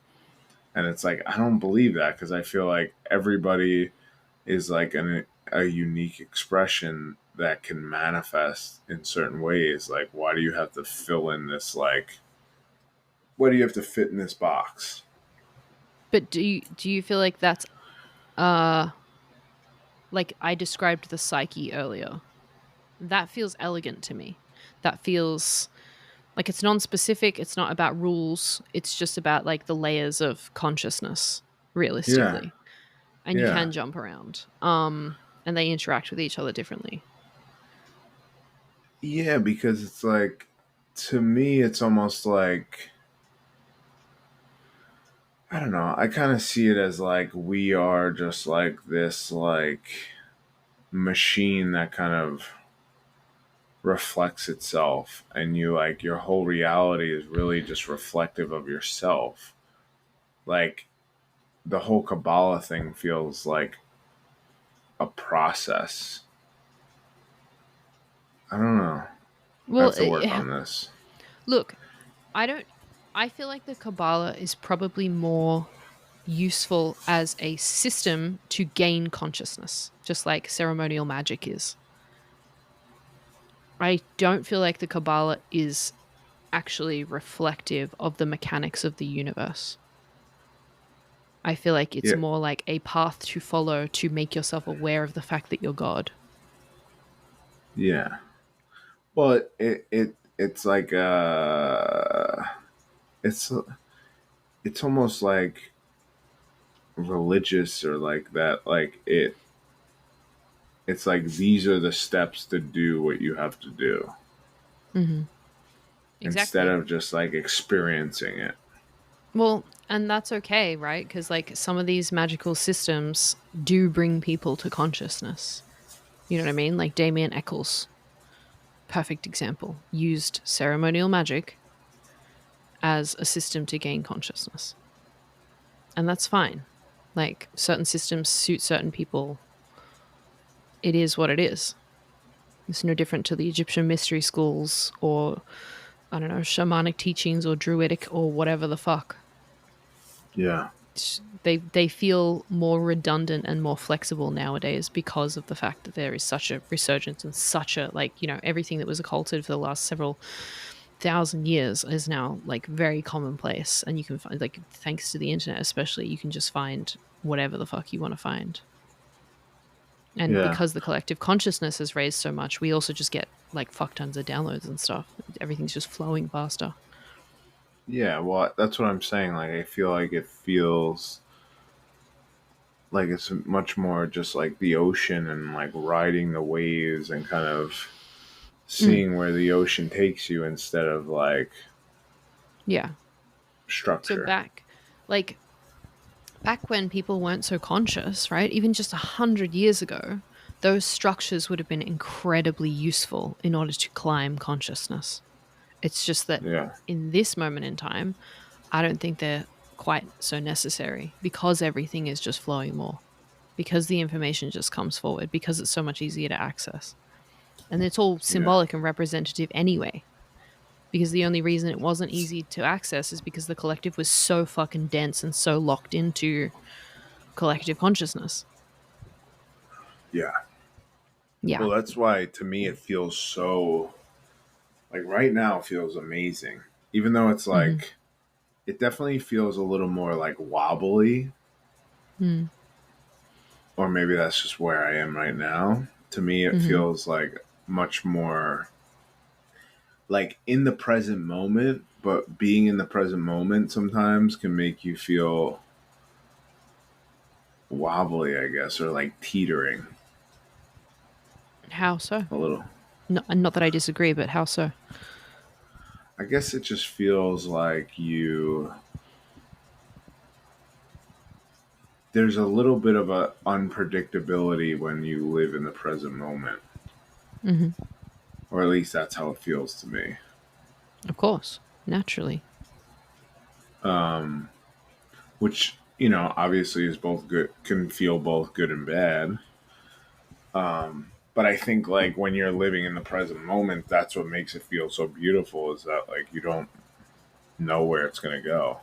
And it's like I don't believe that because I feel like everybody is like a unique expression that can manifest in certain ways. Like, why do you have to fill in this? Like, why do you have to fit in this box? But do you feel like that's uh like I described the psyche earlier? That feels elegant to me. That feels like it's non-specific, it's not about rules, it's just about like the layers of consciousness Yeah, realistically. And you yeah, can jump around. And they interact with each other differently. yeah. Because it's like, to me, it's almost like, I don't know. I kind of see it as like we are just like this like machine that kind of reflects itself, and you like your whole reality is really just reflective of yourself. Like the whole Kabbalah thing feels like a process. I don't know. I Well, have to work on this. look, I don't I feel like the Kabbalah is probably more useful as a system to gain consciousness, just like ceremonial magic is. I don't feel like the Kabbalah is actually reflective of the mechanics of the universe. I feel like it's Yeah, more like a path to follow to make yourself aware of the fact that you're God. yeah. Well, it's like it's it's almost like religious or like that. Like it's like these are the steps to do what you have to do Hmm. instead Exactly. of just like experiencing it. Well, and that's okay, right? Because like some of these magical systems do bring people to consciousness. You know what I mean? Like Damien Eccles, perfect example, used ceremonial magic as a system to gain consciousness. And that's fine. Like certain systems suit certain people. It is what it is. It's no different to the Egyptian mystery schools or, I don't know, shamanic teachings or druidic or whatever the fuck. Yeah, They feel more redundant and more flexible nowadays because of the fact that there is such a resurgence and such a, like, you know, everything that was occulted for the last several thousand years is now like very commonplace, and you can find, like, thanks to the internet especially, you can just find whatever the fuck you want to find. And yeah, because the collective consciousness has raised so much, we also just get like fuck tons of downloads and stuff. Everything's just flowing faster. yeah. Well, that's what I'm saying. Like I feel like it feels like it's much more just like the ocean and like riding the waves and kind of Mm, seeing where the ocean takes you instead of like yeah. So structure. like back when people weren't so conscious, right? Even just 100 years ago, those structures would have been incredibly useful in order to climb consciousness. It's just that Yeah, in this moment in time, I don't think they're quite so necessary because everything is just flowing more, because the information just comes forward, because it's so much easier to access. And it's all yeah, symbolic and representative anyway, because the only reason it wasn't easy to access is because the collective was so fucking dense and so locked into collective consciousness. yeah. Yeah. Well, that's why to me it feels so like right now it feels amazing. Even though it's Mm-hmm. like it definitely feels a little more like wobbly, Mm. or maybe that's just where I am right now. To me it Mm-hmm. feels like much more like in the present moment, but being in the present moment sometimes can make you feel wobbly, I guess, or like teetering How so? a little. No, not that I disagree, but how so? I guess it just feels like you there's a little bit of a unpredictability when you live in the present moment, Mm-hmm. or at least that's how it feels to me. Of course, naturally. Which obviously is both good, can feel both good and bad. But I think like when you're living in the present moment, that's what makes it feel so beautiful. Is that like you don't know where it's gonna go.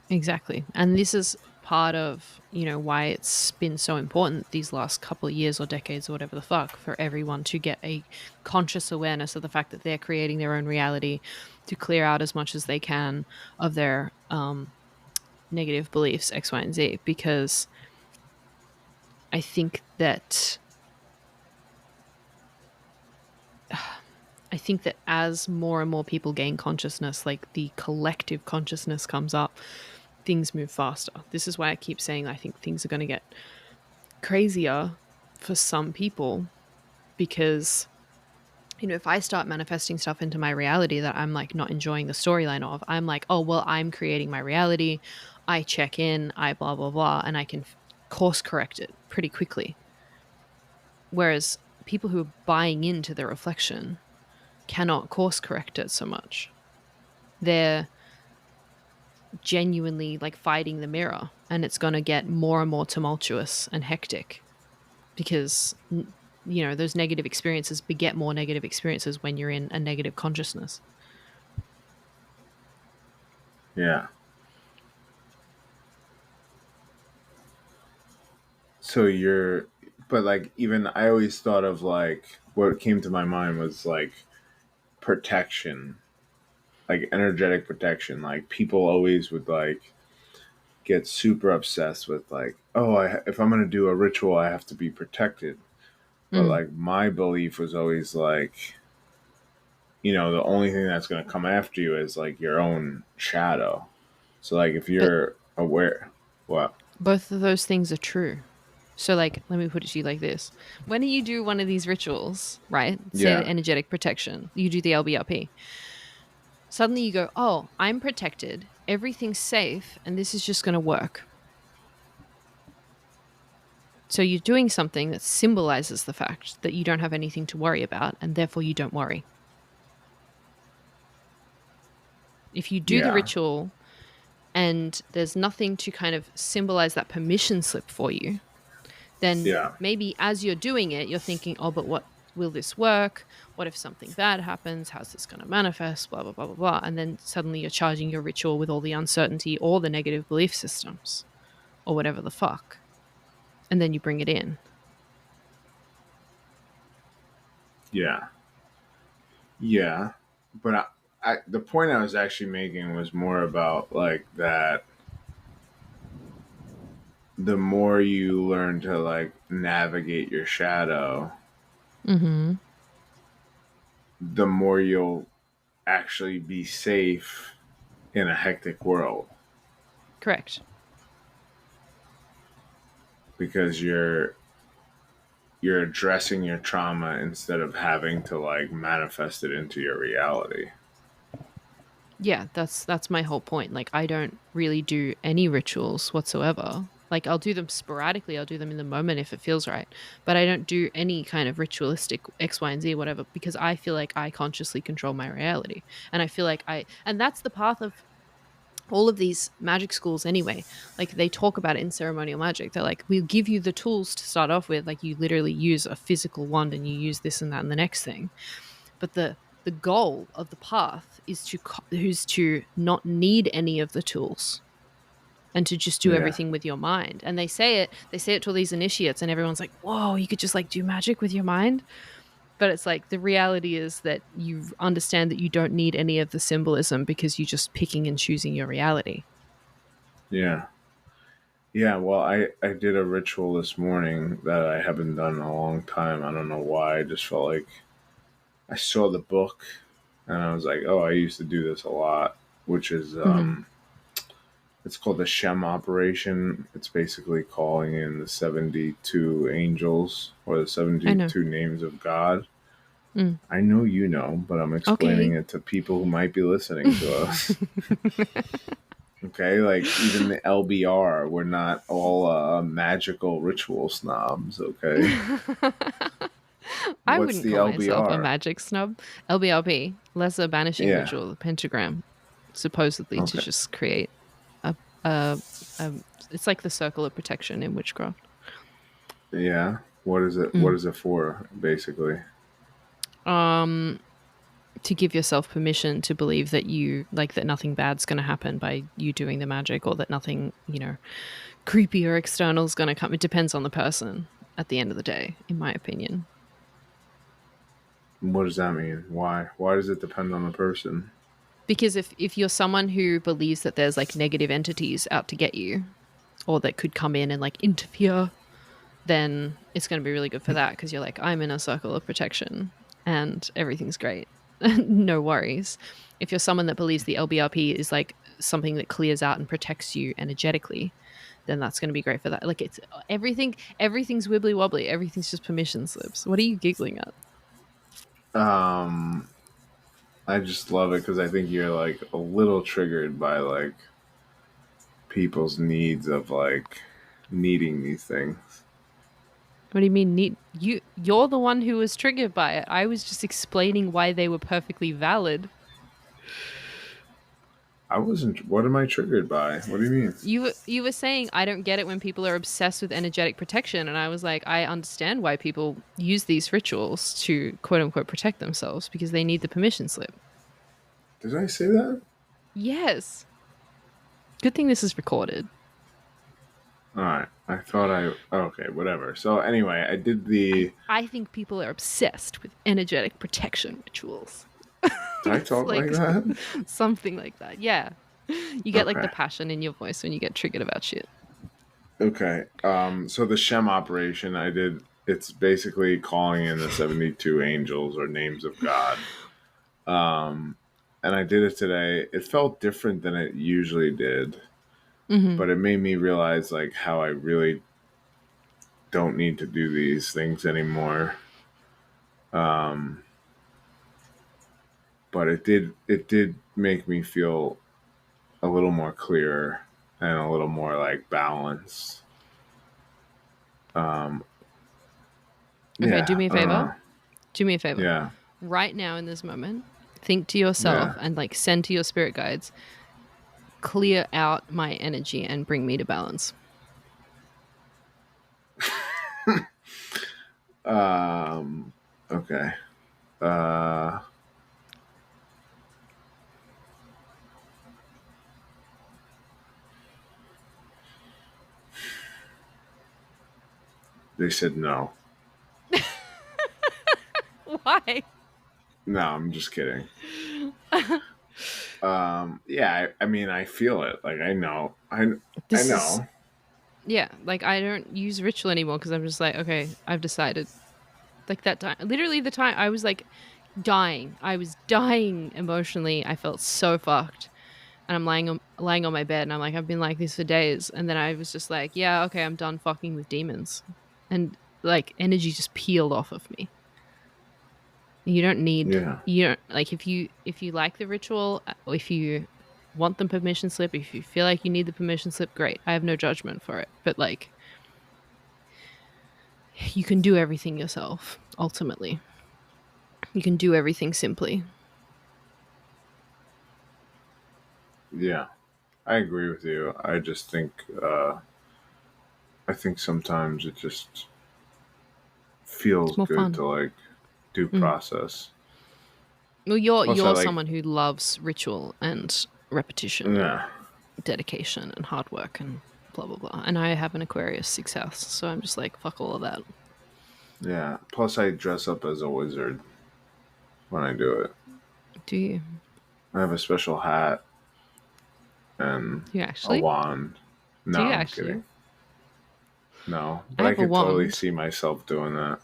Exactly. And this is part of, why it's been so important these last couple of years or decades or whatever the fuck for everyone to get a conscious awareness of the fact that they're creating their own reality, to clear out as much as they can of their negative beliefs X, Y, and Z, because I think that as more and more people gain consciousness, like the collective consciousness comes up, things move faster. This is why I keep saying I think things are going to get crazier for some people, because if I start manifesting stuff into my reality that I'm like not enjoying the storyline of, I'm like, oh, well, I'm creating my reality. I check in, I blah, blah, blah, and I can course correct it pretty quickly. Whereas people who are buying into the reflection cannot course correct it so much. They're genuinely like fighting the mirror, and it's going to get more and more tumultuous and hectic because those negative experiences beget more negative experiences when you're in a negative consciousness. Yeah. So you're, but like, even I always thought of like, what came to my mind was like protection, like energetic protection. Like people always would like get super obsessed with like, oh, if I'm going to do a ritual, I have to be protected. But Mm. like my belief was always like, the only thing that's going to come after you is like your own shadow. So like if But you're aware, what? both of those things are true. So, like, let me put it to you like this. When you do one of these rituals, right? Say the Yeah, energetic protection, you do the LBRP. Suddenly you go, oh, I'm protected. Everything's safe. And this is just going to work. So you're doing something that symbolizes the fact that you don't have anything to worry about, and therefore you don't worry. If you do the yeah, ritual and there's nothing to kind of symbolize that permission slip for you, then yeah, maybe as you're doing it, you're thinking, oh, but what will this work? What if something bad happens? How's this going to manifest? Blah, blah, blah, blah, blah. And then suddenly you're charging your ritual with all the uncertainty or the negative belief systems or whatever the fuck. And then you bring it in. yeah, yeah. But the point I was actually making was more about like that the more you learn to like navigate your shadow, Mm-hmm. the more you'll actually be safe in a hectic world Correct. because you're addressing your trauma instead of having to like manifest it into your reality. Yeah, that's my whole point. Like I don't really do any rituals whatsoever. Like I'll do them sporadically, I'll do them in the moment if it feels right. But I don't do any kind of ritualistic X, Y, and Z, whatever, because I feel like I consciously control my reality. And I feel like and that's the path of all of these magic schools anyway. Like they talk about it in ceremonial magic. They're like, we'll give you the tools to start off with. Like you literally use a physical wand and you use this and that and the next thing. But the goal of the path is to not need any of the tools and to just do Yeah. everything with your mind. And they say it to all these initiates and everyone's like, whoa, you could just like do magic with your mind. But it's like the reality is that you understand that you don't need any of the symbolism because you're just picking and choosing your reality. Yeah. Yeah, well, I did a ritual this morning that I haven't done in a long time. I don't know why. I just felt like I saw the book and I was like, oh, I used to do this a lot, which is Mm-hmm. it's called the Shem operation. It's basically calling in the 72 angels or the I know. 72 names of God. Mm. I know you know, but I'm explaining Okay. it to people who might be listening to us. Okay, like even the LBR, we're not all magical ritual snobs. Okay, I what's wouldn't the call myself a LBR? magic snub. LBRB, lesser banishing Yeah. ritual, the pentagram, supposedly to Okay. just create a, a, a it's like the circle of protection in witchcraft. Yeah. What is it? What Mm. is it for? Basically. Um, to give yourself permission to believe that that nothing bad's going to happen by you doing the magic, or that nothing creepy or external is going to come. It depends on the person. At the end of the day, in my opinion. What does that mean? Why? Why does it depend on the person? Because if you're someone who believes that there's like negative entities out to get you or that could come in and like interfere, then it's going to be really good for that because you're like, I'm in a circle of protection and everything's great. No worries. If you're someone that believes the LBRP is like something that clears out and protects you energetically, then that's going to be great for that. Like it's everything's wibbly wobbly. Everything's just permission slips. What are you giggling at? Um, I just love it because I think you're like a little triggered by like people's needs of like needing these things. What do you mean need you're the one who was triggered by it. I was just explaining why they were perfectly valid. I wasn't. What am I triggered by? What do you mean? You were saying I don't get it when people are obsessed with energetic protection, and I was like, I understand why people use these rituals to quote unquote protect themselves because they need the permission slip. Did I say that? Yes. Good thing this is recorded. All right. I thought I. Okay, whatever. So anyway, I did the. I think people are obsessed with energetic protection rituals. Did I It's talk like like that? something like that. Yeah. You get like the Okay. passion in your voice when you get triggered about shit. Okay. So the Shem operation I did. It's basically calling in the 72 angels or names of God. Um, and I did it today. It felt different than it usually did, Mm-hmm. but it made me realize like how I really don't need to do these things anymore. Um, but it did make me feel a little more clear and a little more like balanced. Um, Okay, do yeah, me a I don't favor. know. Do me a favor. Yeah, Right now in this moment, think to yourself yeah. and like send to your spirit guides, clear out my energy and bring me to balance. Okay. Uh, they said no. Why? No, I'm just kidding. Yeah, I mean, I feel it. Like I know, I This is know. yeah, like I don't use ritual anymore because I'm just like, okay, I've decided. Like that time, literally the time I was like dying. I was dying emotionally. I felt so fucked. And I'm lying on my bed and I'm like, I've been like this for days. And then I was just like, yeah, okay, I'm done fucking with demons. And like energy just peeled off of me. You don't need Yeah, you don't like if you like the ritual or if you want the permission slip, if you feel like you need the permission slip, great. I have no judgment for it. But like you can do everything yourself, ultimately. You can do everything simply. yeah. I agree with you. I think sometimes it just It's feels more good fun. to like do Mm. process. Well, you're Plus, I you're like someone who loves ritual and repetition and yeah, dedication and hard work and blah blah blah. And I have an Aquarius 6th house, so I'm just like fuck all of that. yeah. Plus, I dress up as a wizard when I do it. Do you? I have a special hat and Do you a actually? wand. No, Do you I'm kidding. actually? No, I but I have a could totally wand. see myself doing that.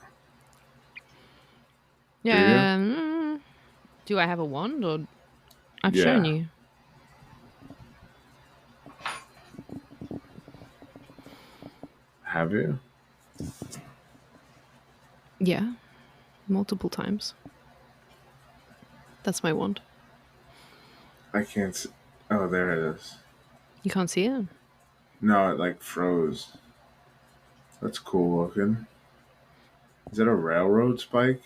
Do you? Yeah. Do I have a wand or I've shown Yeah. you? Have you? Yeah, multiple times. That's my wand. I can't. Oh, there it is. You can't see it? No, it like froze. That's cool looking. Is that a railroad spike?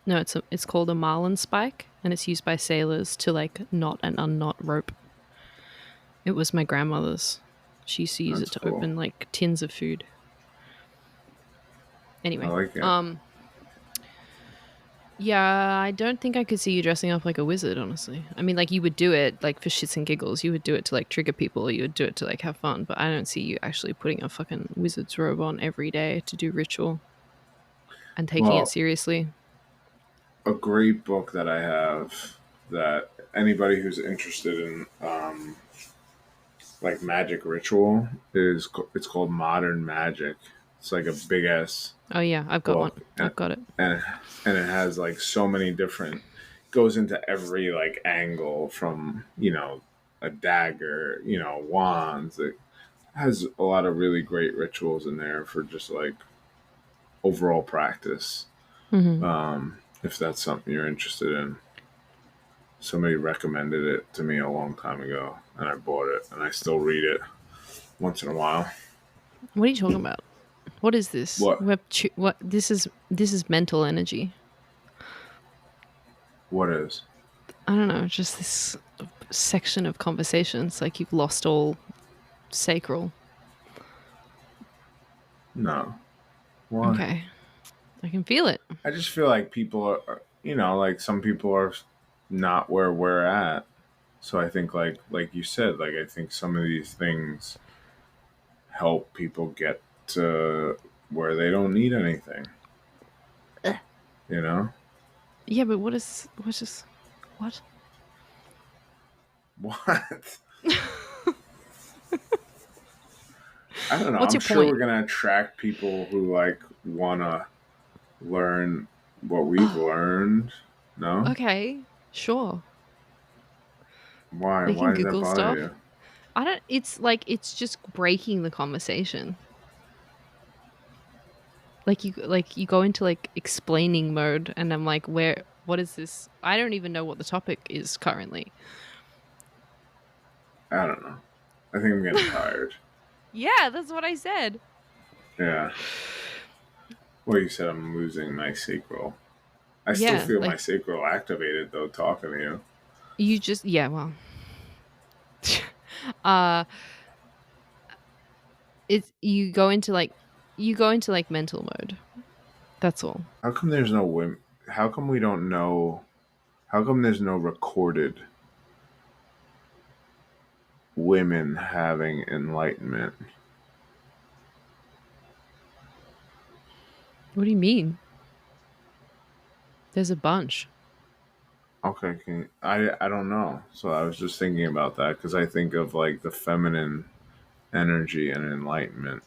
No, it's called a marlin spike, and it's used by sailors to like knot and unknot rope. It was my grandmother's. She used to use it That's to cool. open like tins of food. I Anyway, like it. yeah, I don't think I could see you dressing up like a wizard, honestly. I mean, like you would do it like for shits and giggles. You would do it to like trigger people, or you would do it to like have fun. But I don't see you actually putting a fucking wizard's robe on every day to do ritual and taking it Well, seriously. a great book that I have. that anybody who's interested in like magic ritual it's called Modern Magic. It's like a big ass Oh yeah, I've got one. book, I've got it. and and it has like so many different, goes into every like angle from a dagger, wands. It has a lot of really great rituals in there for just like overall practice. Hmm. If that's something you're interested in, somebody recommended it to me a long time ago, and I bought it, and I still read it once in a while. What are you talking about? What is this? What? What this is mental energy. What is? I don't know, just this section of conversations like you've lost all sacral. No. Why? Okay. I can feel it. I just feel like people like some people are not where we're at. So I think like you said, like I think some of these things help people get to where they don't need anything, Ugh. you know? Yeah, but what's this what? What? I don't know. What's I'm your sure we're point? gonna attract people who like wanna learn what we've Oh, learned. No? okay. Sure. Why? They Why can does that Google bother stuff. you? I don't it's like it's just breaking the conversation. Like you go into like explaining mode and I'm like, where what is this? I don't even know what the topic is currently. I don't know. I think I'm getting tired. Yeah, that's what I said. Yeah. Well, you said I'm losing my sacral. I still Yeah, feel my like sacral activated though talking to you. you just yeah, well. uh it's you go into like mental mode. That's all. How come there's no women? How come we don't know? How come there's no recorded women having enlightenment? What do you mean? There's a bunch. Okay, I don't know. So I was just thinking about that because I think of like the feminine energy and enlightenment.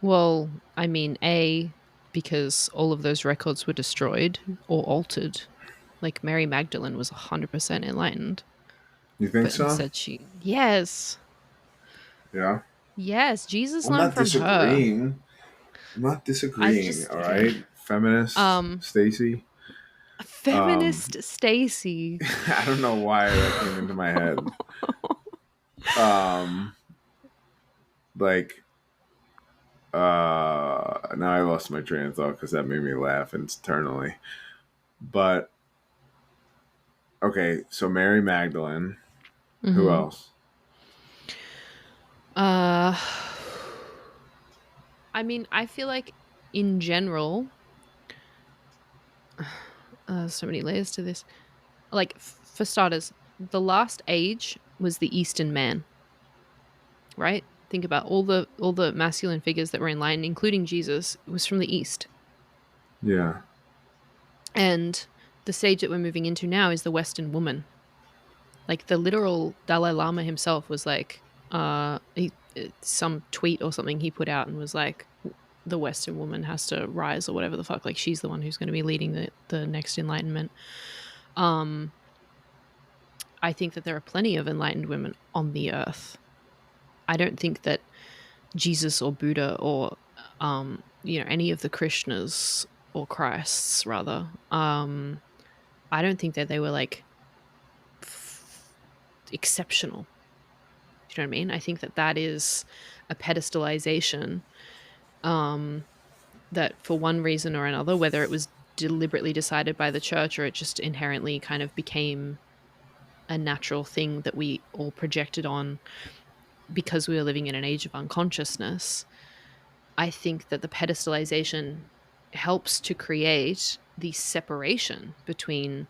Well, I mean, A, because all of those records were destroyed or altered. Like Mary Magdalene was 100% enlightened, You think but so? instead she. Yes. Yeah. Yes, Jesus I'm learned not from her. disagreeing. I'm not I disagreeing. just. All right, feminist Um, Stacy. Um, Feminist Stacy. I don't know why that came into my head. Um, like now I lost my train of thought because that made me laugh internally. But okay, so Mary Magdalene. Who Hmm. else? Uh, I mean, I feel like in general, so many layers to this. Like, for starters, the last age was the Eastern man, right? Think about all the masculine figures that were in line, including Jesus, was from the East. Yeah, And the stage that we're moving into now is the Western woman. Like the literal Dalai Lama himself was like, some tweet or something he put out and was like, the Western woman has to rise or whatever the fuck. Like she's the one who's going to be leading the next enlightenment. Um, I think that there are plenty of enlightened women on the earth. I don't think that Jesus or Buddha or any of the Krishnas or Christs rather. I don't think that they were like exceptional. Do you know what I mean? I think that that is a pedestalization that for one reason or another, whether it was deliberately decided by the church or it just inherently kind of became a natural thing that we all projected on because we were living in an age of unconsciousness. I think that the pedestalization helps to create the separation between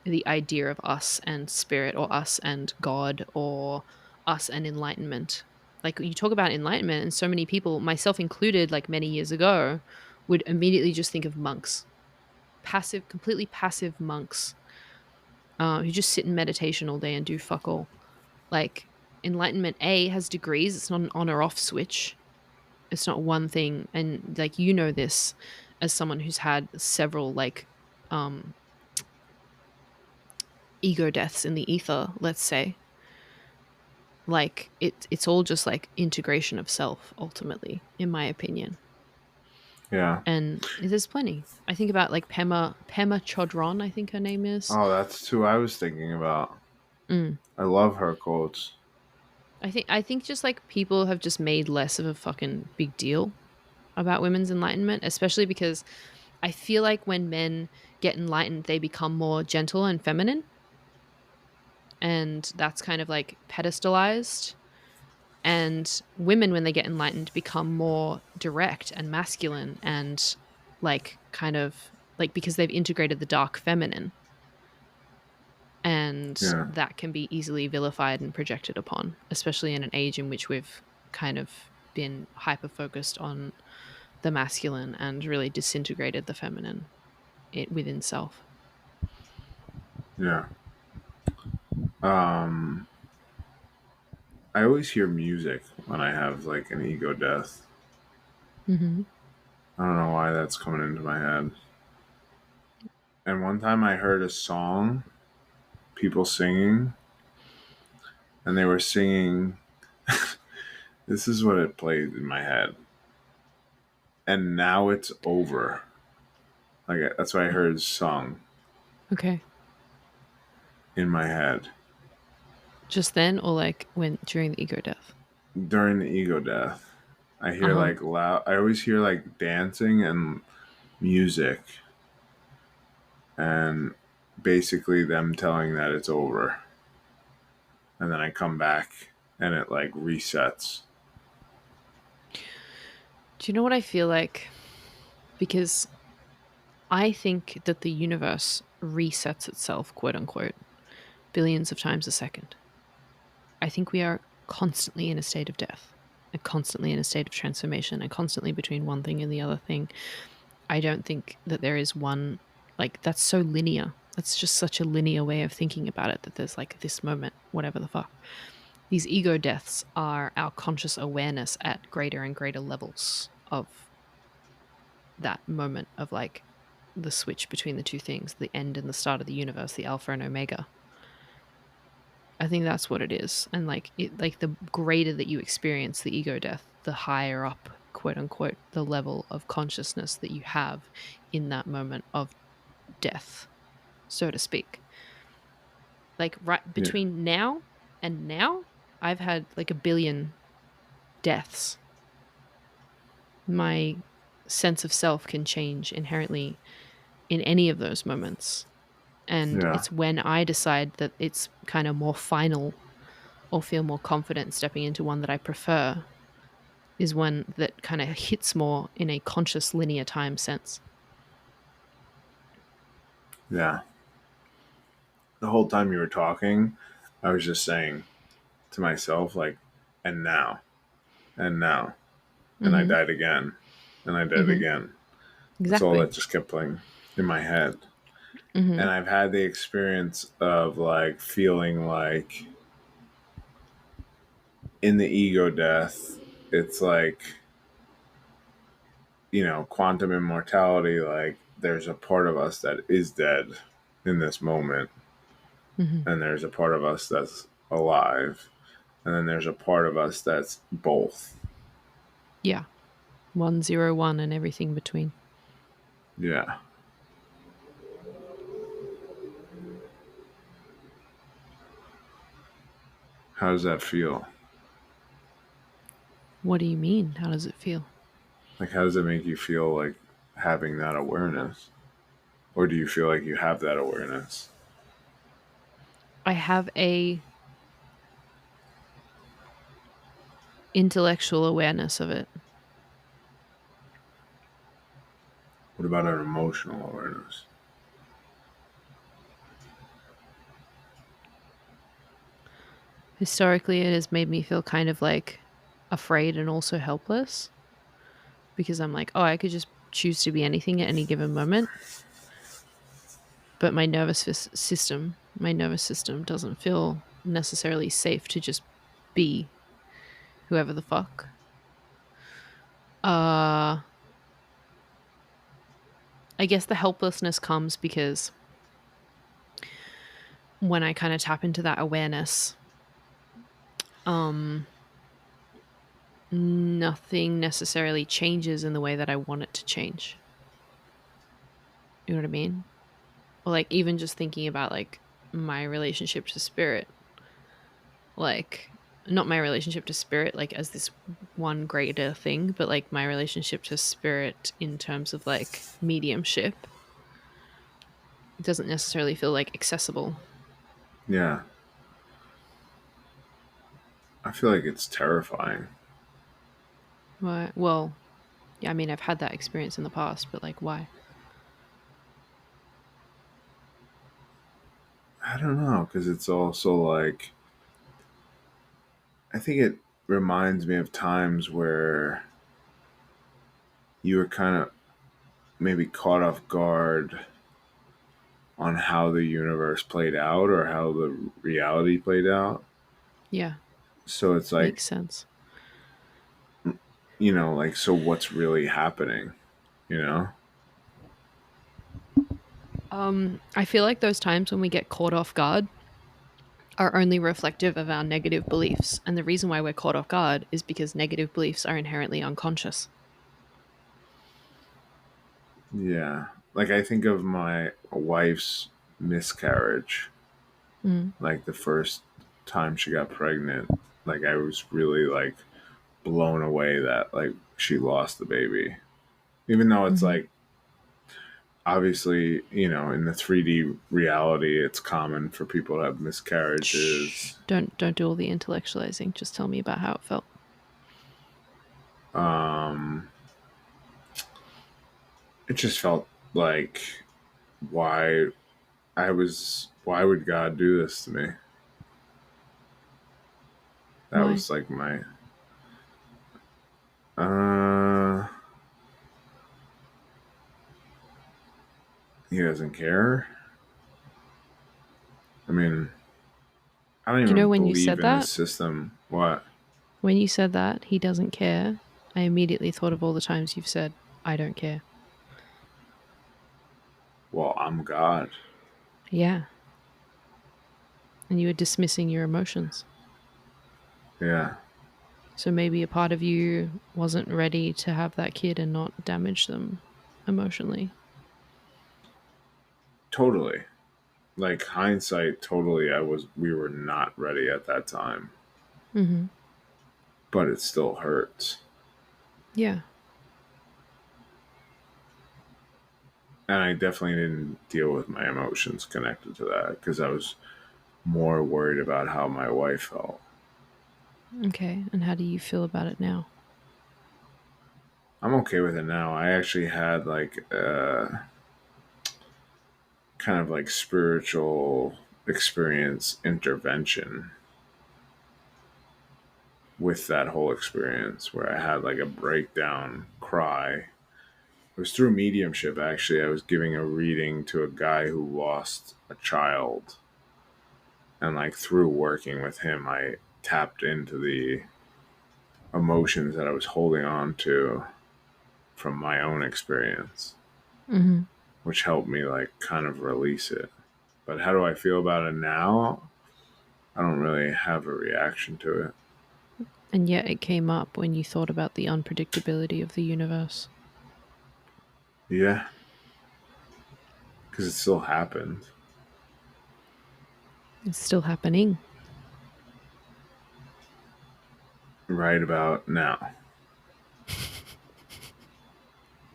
the idea of us and spirit or us and God or us and enlightenment. Like you talk about enlightenment, and so many people, myself included, like many years ago, would immediately just think of monks, passive, completely passive monks. who just sit in meditation all day and do fuck all. Like enlightenment A has degrees. It's not an on or off switch. It's not one thing. And like you know this as someone who's had several like um ego deaths in the ether, let's say. Like it's all just like integration of self ultimately, in my opinion. Yeah. And there's plenty. I think about like Pema Chodron, I think her name is. Oh, that's who I was thinking about. Mm. I love her quotes. I think just like people have just made less of a fucking big deal about women's enlightenment, especially because I feel like when men get enlightened, they become more gentle and feminine, and that's kind of like pedestalized. And women, when they get enlightened, become more direct and masculine and like kind of like because they've integrated the dark feminine, and Yeah. that can be easily vilified and projected upon, especially in an age in which we've kind of been hyper focused on the masculine and really disintegrated the feminine within self. Yeah. Um, I always hear music when I have like an ego death. Mm-hmm. I don't know why that's coming into my head. And one time I heard a song, people singing, and they were singing. This is what it played in my head. And now it's over. Like that's what I heard sung Okay. in my head Just then, or like when during the ego death? during the ego death. I Uh hear huh. like loud. I always hear like dancing and music, and basically them telling that it's over. And then I come back and it like resets. Do you know what I feel like? Because I think that the universe resets itself, quote unquote, billions of times a second. I think we are constantly in a state of death and constantly in a state of transformation and constantly between one thing and the other thing. I don't think that there is one, like, that's so linear. That's just such a linear way of thinking about it that there's like this moment, whatever the fuck. These ego deaths are our conscious awareness at greater and greater levels of that moment of like the switch between the two things, the end and the start of the universe, the alpha and omega. I think that's what it is. And like it like the greater that you experience the ego death, the higher up, quote unquote, the level of consciousness that you have in that moment of death, so to speak. Like right Yeah. between now and now, I've had like a billion deaths. My sense of self can change inherently in any of those moments. And Yeah. it's when I decide that it's kind of more final or feel more confident stepping into one that I prefer is one that kind of hits more in a conscious linear time sense. Yeah. The whole time you were talking, I was just saying to myself, like, and now, and now. And I Mm-hmm. died again. And I died Mm-hmm. again. That's all Exactly. that just kept playing in my head. Mm-hmm. And I've had the experience of like feeling like in the ego death, it's like, quantum immortality, like there's a part of us that is dead in this moment, Mm-hmm. and there's a part of us that's alive, and then there's a part of us that's both. Yeah. 101 and everything between. Yeah. How does that feel? What do you mean? How does it feel? Like, how does it make you feel like having that awareness? Or do you feel like you have that awareness? I have a intellectual awareness of it. What about an emotional awareness? Historically, it has made me feel kind of like afraid and also helpless because I'm like, oh, I could just choose to be anything at any given moment. but my nervous system doesn't feel necessarily safe to just be whoever the fuck. Uh, I guess the helplessness comes because when I kind of tap into that awareness, um, nothing necessarily changes in the way that I want it to change. You know what I mean? Or like even just thinking about like my relationship to spirit, like not my relationship to spirit like as this one greater thing, but like my relationship to spirit in terms of like mediumship doesn't necessarily feel like accessible. Yeah. I feel like it's terrifying. Why? Well, yeah, I mean, I've had that experience in the past, but like, why? I don't know, because it's also like, I think it reminds me of times where you were kind of maybe caught off guard on how the universe played out or how the reality played out. Yeah, So it's like, makes sense. like, so what's really happening, you know? I feel like those times when we get caught off guard are only reflective of our negative beliefs. And the reason why we're caught off guard is because negative beliefs are inherently unconscious. Yeah. Like, I think of my wife's miscarriage, Mm. like the first time she got pregnant. Like, I was really like blown away that like she lost the baby. Even though it's Hmm. like obviously, in the 3D reality, it's common for people to have Shh. miscarriages. Don't do all the intellectualizing. Just tell me about how it felt. Um, it just felt like why why would God do this to me? That Why? was like my uh he doesn't care. I mean, I don't You know, even when you believe said in this that, system. What? he doesn't care, I immediately thought of all the times you've said, I don't care. Well, I'm God. Yeah. And you were dismissing your emotions. Yeah, So maybe a part of you wasn't ready to have that kid and not damage them emotionally. totally. Like hindsight, totally. We were not ready at that time, Mm-hmm. but it still hurts. Yeah. And I definitely didn't deal with my emotions connected to that because I was more worried about how my wife felt. Okay. And how do you feel about it now? I'm okay with it now. I actually had like kind of like spiritual experience intervention with that whole experience where I had like a breakdown cry. It was through mediumship, actually. I was giving a reading to a guy who lost a child. And like through working with him, I tapped into the emotions that I was holding on to from my own experience, Mm-hmm. which helped me like kind of release it. But how do I feel about it now? I don't really have a reaction to it. And yet it came up when you thought about the unpredictability of the universe. Yeah, because it still happened It's still happening. right about now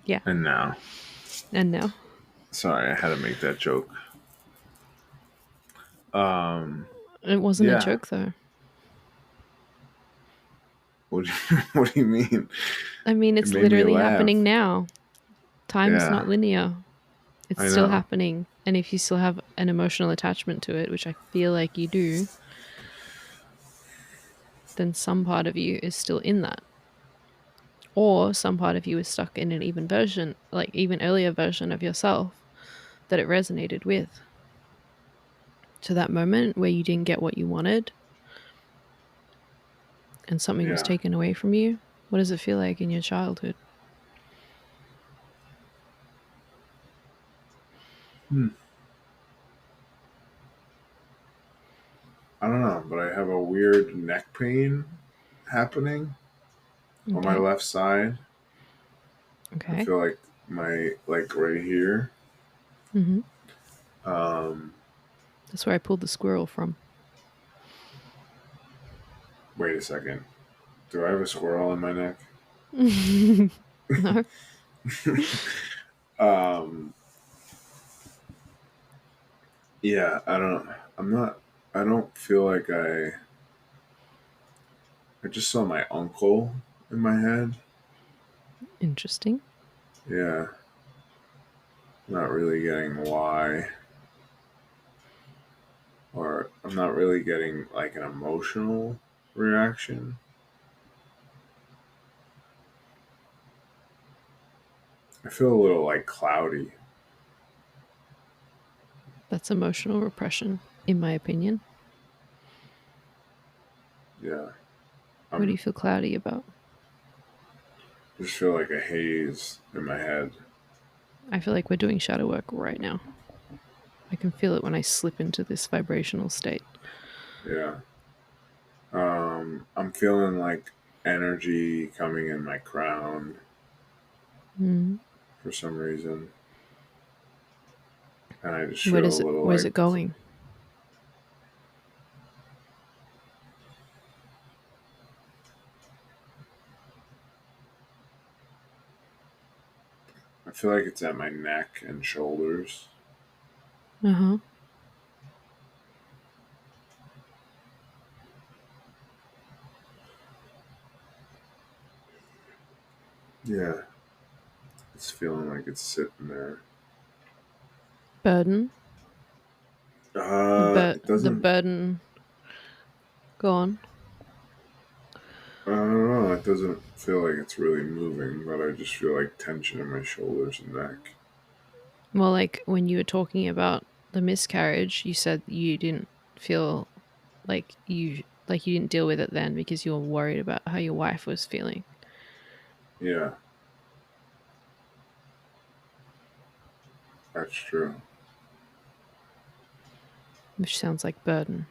Yeah. and now. And now. Sorry, I had to make that joke. Um, It wasn't a yeah. joke though. What do you mean? I mean, It it's made me literally happening laugh. now. Time's not Yeah, linear. It's I still know. happening. And if you still have an emotional attachment to it, which I feel like you do, then some part of you is still in that. Or some part of you is stuck in an even version, like even earlier version of yourself that it resonated with, to that moment where you didn't get what you wanted and something was Yeah. taken away from you? What does it feel like in your childhood? Hmm. I don't know, but I have a weird neck pain happening on my Okay. left side. I Okay. feel like like right here. Mm-hmm. Um, That's where I pulled the squirrel from. Wait a second. Do I have a squirrel in my neck? No. Um, yeah, I don't. I'm not. I don't feel like I. I just saw my uncle in my head. Interesting. Yeah, not really getting why, or I'm not really getting like an emotional reaction. I feel a little like cloudy. That's emotional repression, in my opinion. Yeah, What do you I'm feel cloudy about? just feel like a haze in my head. I feel like we're doing shadow work right now. I can feel it when I slip into this vibrational state. Yeah. I'm feeling like energy coming in my crown Mm. for some reason, and I just Where feel a does it? little Where's like it going? I feel like it's at my neck and shoulders. Uh huh. Yeah, it's feeling like it's sitting there. Burden. It The doesn't. burden. Go on. I don't know. It doesn't feel like it's really moving, but I just feel like tension in my shoulders and neck. Well, like when you were talking about the miscarriage, you said you didn't feel like you didn't deal with it then because you were worried about how your wife was feeling, Yeah, that's true. which sounds like burden,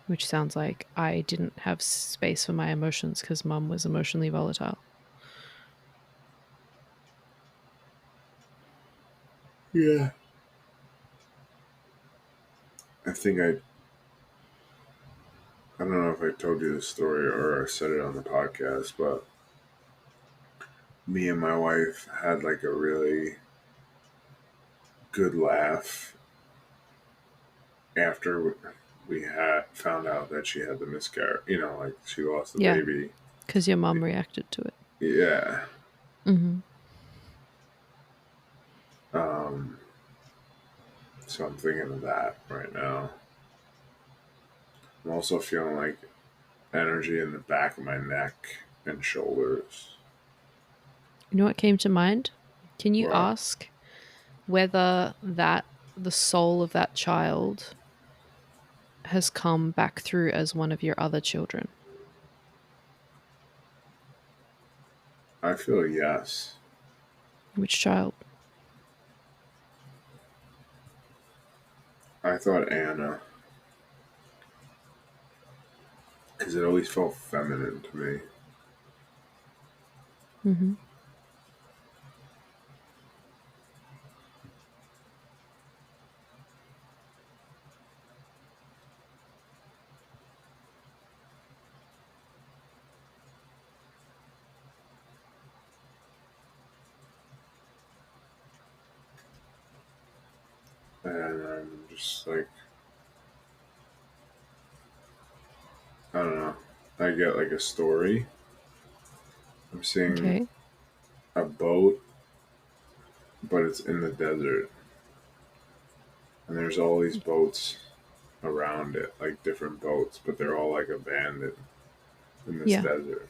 which sounds like I didn't have space for my emotions because mum was emotionally volatile. Yeah. I think I don't know if I told you this story or I said it on the podcast, but me and my wife had like a really good laugh after we had found out that she had the miscarriage. Like she lost the Yeah, baby. because your mum reacted to it. Yeah. Mm-hmm. Um, so I'm thinking of that right now. I'm also feeling like energy in the back of my neck and shoulders. You know what came to mind? Can you What? ask whether that the soul of that child has come back through as one of your other children? I feel yes. Which child? I thought Anna, because it always felt feminine to me. Mm-hmm. And I'm just like, I don't know. I get like a story. I'm seeing Okay. a boat, but it's in the desert. And there's all these boats around it, like different boats, but they're all like abandoned in this Yeah. desert.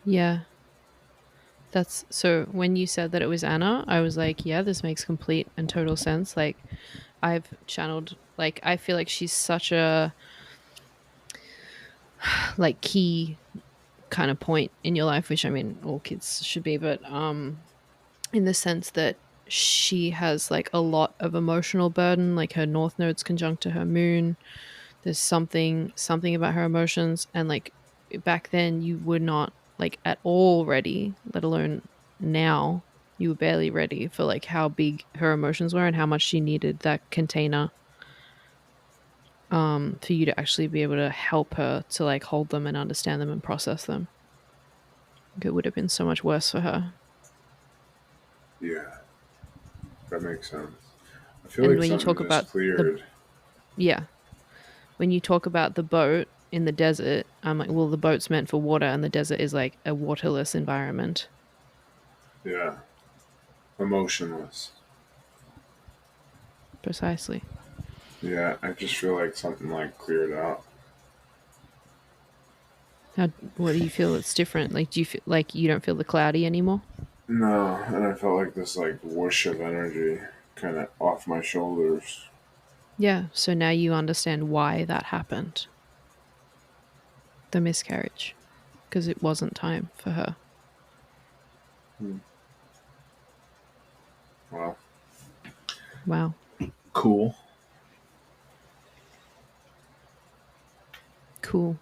Yeah. That's so when you said that it was Anna, I was like, yeah, this makes complete and total sense. Like I've channeled like I feel like she's such a like key kind of point in your life, which I mean all kids should be, but in the sense that she has like a lot of emotional burden, like her north node's conjunct to her moon. There's something about her emotions, and like back then you were not like at all ready, let alone now. You were barely ready for like how big her emotions were and how much she needed that container for you to actually be able to help her to like hold them and understand them and process them. It would have been so much worse for her. Yeah, that makes sense. I feel And like when you something talk just about the cleared. yeah, when you talk about the boat in the desert, I'm like, well, the boat's meant for water, and the desert is like a waterless environment. Yeah, emotionless. Precisely. Yeah, I just feel like something like cleared out. How? What do you feel that's different? Like, do you feel like you don't feel the cloudy anymore? No, and I felt like this like whoosh of energy kind of off my shoulders. Yeah. So now you understand why that happened. The miscarriage, because it wasn't time for her. Hmm. Wow, Wow. cool. Cool.